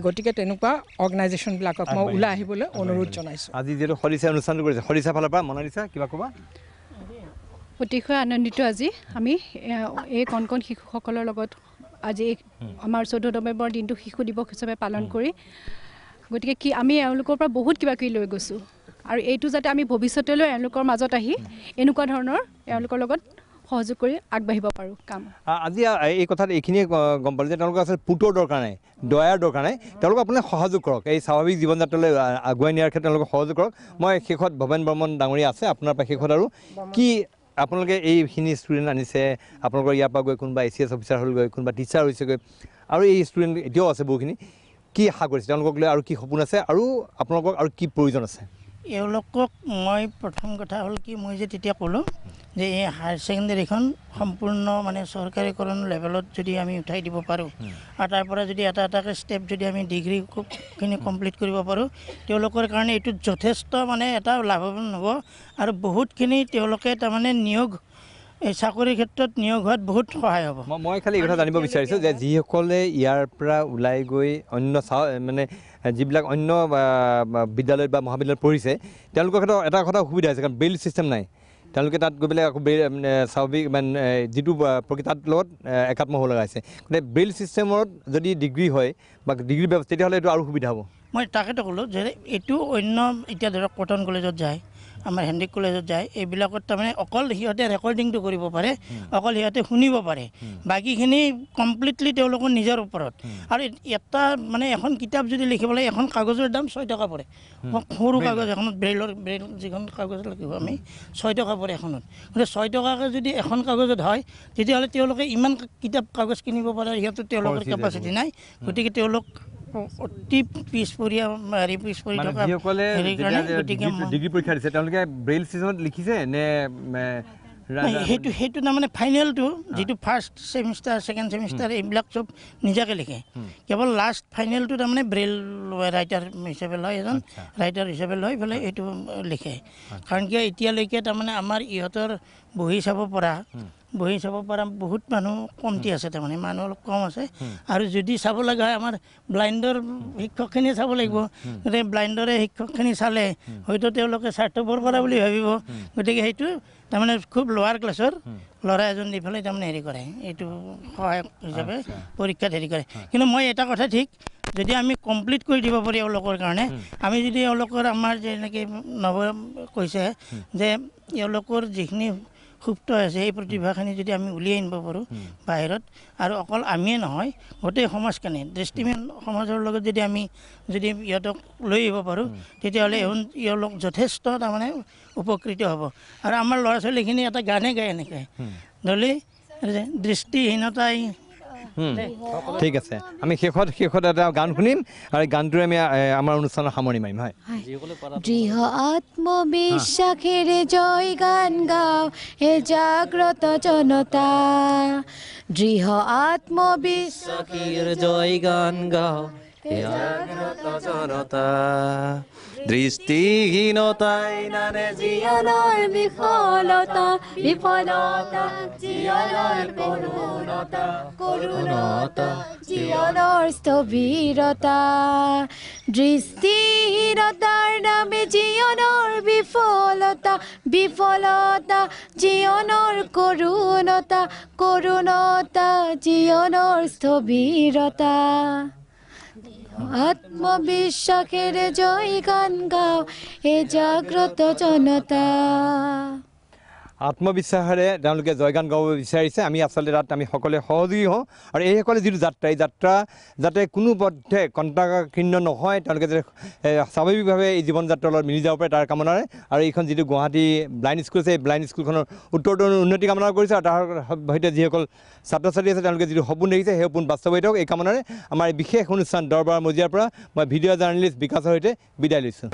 গতিকে তেনেকুৱা অৰ্গেনাইজেশ্যনবিলাকক মই ওলাই আহিবলৈ অনুৰোধ জনাইছোঁ আজি যিহেতু সৰিছা অনুষ্ঠানটো কৰিছে সৰিছা ফালৰ পৰা মনালিছা কিবা ক'বা অতিশয় আনন্দিত আজি আমি এই কণ কণ শিশুসকলৰ লগত আজি আমাৰ 14 নৱেম্বৰ দিনটো শিশু দিৱস হিচাপে পালন কৰি গতিকে কি আমি এওঁলোকৰ পৰা বহুত কিবা কিবি লৈ গৈছোঁ আৰু এইটো যাতে আমি ভৱিষ্যতলৈ এওঁলোকৰ মাজত আহি এনেকুৱা ধৰণৰ এওঁলোকৰ লগত সহযোগ কৰি আগবাঢ়িব পাৰোঁ কাম আজি এই কথাত এইখিনিয়ে গম পালোঁ যে তেওঁলোকৰ আচলতে পুতৰ দৰকাৰ নাই দয়াৰ দৰকাৰ নাই তেওঁলোকক আপুনি সহযোগ কৰক এই স্বাভাৱিক জীৱন যাত্ৰালৈ আগুৱাই নিয়াৰ ক্ষেত্ৰত তেওঁলোকক সহযোগ কৰক মই শেষত ভৱেন বৰ্মন ডাঙৰীয়া আছে আপোনাৰ পৰা শেষত আৰু কি আপোনালোকে এইখিনি ষ্টুডেণ্ট আনিছে আপোনালোকৰ ইয়াৰ পৰা গৈ কোনোবা ACS অফিচাৰ হ'লগৈ কোনোবা টিচাৰ হৈছেগৈ আৰু এই ষ্টুডেণ্ট এতিয়াও আছে বহুখিনি কি আশা কৰিছে তেওঁলোকক লৈ আৰু কি সপোন আছে আৰু আপোনালোকক আৰু কি প্ৰয়োজন আছে এওঁলোকক মই প্ৰথম কথা হ'ল কি মই যে তেতিয়া ক'লোঁ যে এই হায়াৰ ছেকেণ্ডেৰীখন সম্পূৰ্ণ মানে চৰকাৰীকৰণ লেভেলত যদি আমি উঠাই দিব পাৰোঁ আৰু তাৰ পৰা যদি এটা ষ্টেপ যদি আমি ডিগ্ৰীখিনি কমপ্লিট কৰিব পাৰোঁ তেওঁলোকৰ কাৰণে এইটো যথেষ্ট মানে এটা লাভৱান হ'ব আৰু বহুতখিনি তেওঁলোকে তাৰমানে নিয়োগ এই চাকৰিৰ ক্ষেত্ৰত নিয়োগ হোৱাত বহুত সহায় হ'ব মই খালি এই কথা জানিব বিচাৰিছোঁ যে যিসকলে ইয়াৰ পৰা ওলাই গৈ অন্য মানে যিবিলাক অন্য বিদ্যালয়ত বা মহাবিদ্যালয়ত পঢ়িছে তেওঁলোকৰ ক্ষেত্ৰত এটা কথা সুবিধা হৈছে কাৰণ বেইল ছিষ্টেম নাই তেওঁলোকে তাত গৈ পেলাই আকৌ স্বাভাৱিক মানে যিটো প্ৰকৃতাৰ লগত একাত্ম হ'ব লগা হৈছে গতিকে বেইল ছিষ্টেমত যদি ডিগ্ৰী হয় বা ডিগ্ৰী ব্যৱস্থা তেতিয়াহ'লে এইটো আৰু সুবিধা হ'ব মই তাকেতো ক'লোঁ যে এইটো অন্য এতিয়া ধৰক কটন কলেজত যায় আমাৰ হেণ্ডিক কলেজত যায় এইবিলাকত তাৰমানে অকল সিহঁতে ৰেকৰ্ডিংটো কৰিব পাৰে অকল সিহঁতে শুনিব পাৰে বাকীখিনি কমপ্লিটলি তেওঁলোকৰ নিজৰ ওপৰত আৰু এটা মানে এখন কিতাপ যদি লিখিবলৈ এখন কাগজৰ দাম 6 টকা পৰে সৰু কাগজ এখনত ব্ৰেইল যিখন কাগজ লিখিব আমি 6 টকা পৰে এখনত গতিকে 6 টকাকৈ যদি এখন কাগজত হয় তেতিয়াহ'লে তেওঁলোকে ইমান কিতাপ কাগজ কিনিব পাৰে সিহঁতৰ তেওঁলোকৰ কেপাচিটি নাই গতিকে তেওঁলোক অতি পিছপৰীয়া পিছপৰি থকা ডিগ্ৰী পৰীক্ষা দিছে তেওঁলোকে ব্ৰেইল ছিষ্টেমত লিখিছে নে সেইটো তাৰমানে ফাইনেলটো যিটো ফাৰ্ষ্ট ছেমিষ্টাৰ ছেকেণ্ড ছেমিষ্টাৰ এইবিলাক চব নিজাকৈ লিখে কেৱল লাষ্ট ফাইনেলটো তাৰমানে ব্ৰেইল ৰাইটাৰ হিচাপে লয় এজন ৰাইটাৰ হিচাপে লৈ পেলাই এইটো লিখে কাৰণ কিয় এতিয়ালৈকে তাৰমানে আমাৰ ইহঁতৰ বহি চাব পৰা বহুত মানুহ কমটি আছে তাৰমানে মানুহ অলপ কম আছে আৰু যদি চাব লগা হয় আমাৰ ব্লাইণ্ডৰ শিক্ষকখিনিয়ে চাব লাগিব গতিকে ব্লাইণ্ডৰে শিক্ষকখিনি চালে হয়তো তেওঁলোকে স্বাৰ্থপৰ কৰা বুলি ভাবিব গতিকে সেইটো তাৰমানে খুব লোৱাৰ ক্লাছৰ ল'ৰা এজন দি পেলাই তাৰমানে হেৰি কৰে এইটো সহায়ক হিচাপে পৰীক্ষাত হেৰি কৰে কিন্তু মই এটা কথা ঠিক যদি আমি কমপ্লিট কৰি দিব পাৰি এওঁলোকৰ কাৰণে আমি যদি এওঁলোকৰ আমাৰ যেনেকৈ নৱ কৈছে যে এওঁলোকৰ যিখিনি সুপ্ত আছে সেই প্ৰতিভাখিনি যদি আমি উলিয়াই আনিব পাৰোঁ বাহিৰত আৰু অকল আমিয়ে নহয় গোটেই সমাজখনে দৃষ্টিহীন সমাজৰ লগত যদি ইহঁতক লৈ আহিব পাৰোঁ তেতিয়াহ'লে ইহঁতক যথেষ্ট তাৰমানে উপকৃত হ'ব আৰু আমাৰ ল'ৰা ছোৱালীখিনি এটা গানে গায় এনেকৈ ধৰি দৃষ্টিহীনতাই ঠিক আছে আমি শেষত এটা গান শুনিম আৰু গানটোৰে আমি আমাৰ অনুষ্ঠানৰ সামৰণি মাৰিম হয় দৃঢ় আত্মবিশ্বাসেৰে জয় গান গাও হে জাগ্ৰত জনতা দৃঢ় আত্মবিশ্বাসেৰে জয় গান গাও হে জাগ্ৰত জনতা দৃষ্টিহীনতাই নানে জীৱনৰ বিফলতা জীৱনৰ কৰোণতা জীৱনৰ স্থবিৰতা দৃষ্টিহীনতাৰ নামে জীৱনৰ বিফলতা জীৱনৰ কৰোণতা জীৱনৰ স্থবিৰতা আত্মবিশ্বাসেৰে জয় গান গাও হে জাগ্ৰত জনতা আত্মবিশ্বাসেৰে তেওঁলোকে জয়গান গাব বিচাৰিছে আমি আচলতে তাত আমি সকলোৱে সহযোগী হওঁ আৰু এইসকলে যিটো যাত্ৰা এই যাত্ৰা যাতে কোনো পথে কণ্টাকীৰ্ণ নহয় তেওঁলোকে যাতে স্বাভাৱিকভাৱে এই জীৱন যাত্ৰাৰ লগত মিলি যাব পাৰে তাৰ কামনাৰে আৰু এইখন যিটো গুৱাহাটী ব্লাইণ্ড স্কুল আছে এই ব্লাইণ্ড স্কুলখনৰ উত্তৰতৰ উন্নতি কামনা কৰিছে আৰু তাৰ সৈতে যিসকল ছাত্ৰ ছাত্ৰী আছে তেওঁলোকে যিটো সপোন দেখিছে সেই সপোন বাস্তৱায়িত হওক এই কামনাৰে আমাৰ এই বিশেষ অনুষ্ঠান দৰবাৰ মজিয়াৰ পৰা মই ভিডিঅ' জাৰ্নেলিষ্ট বিকাশৰ সৈতে বিদায় লৈছোঁ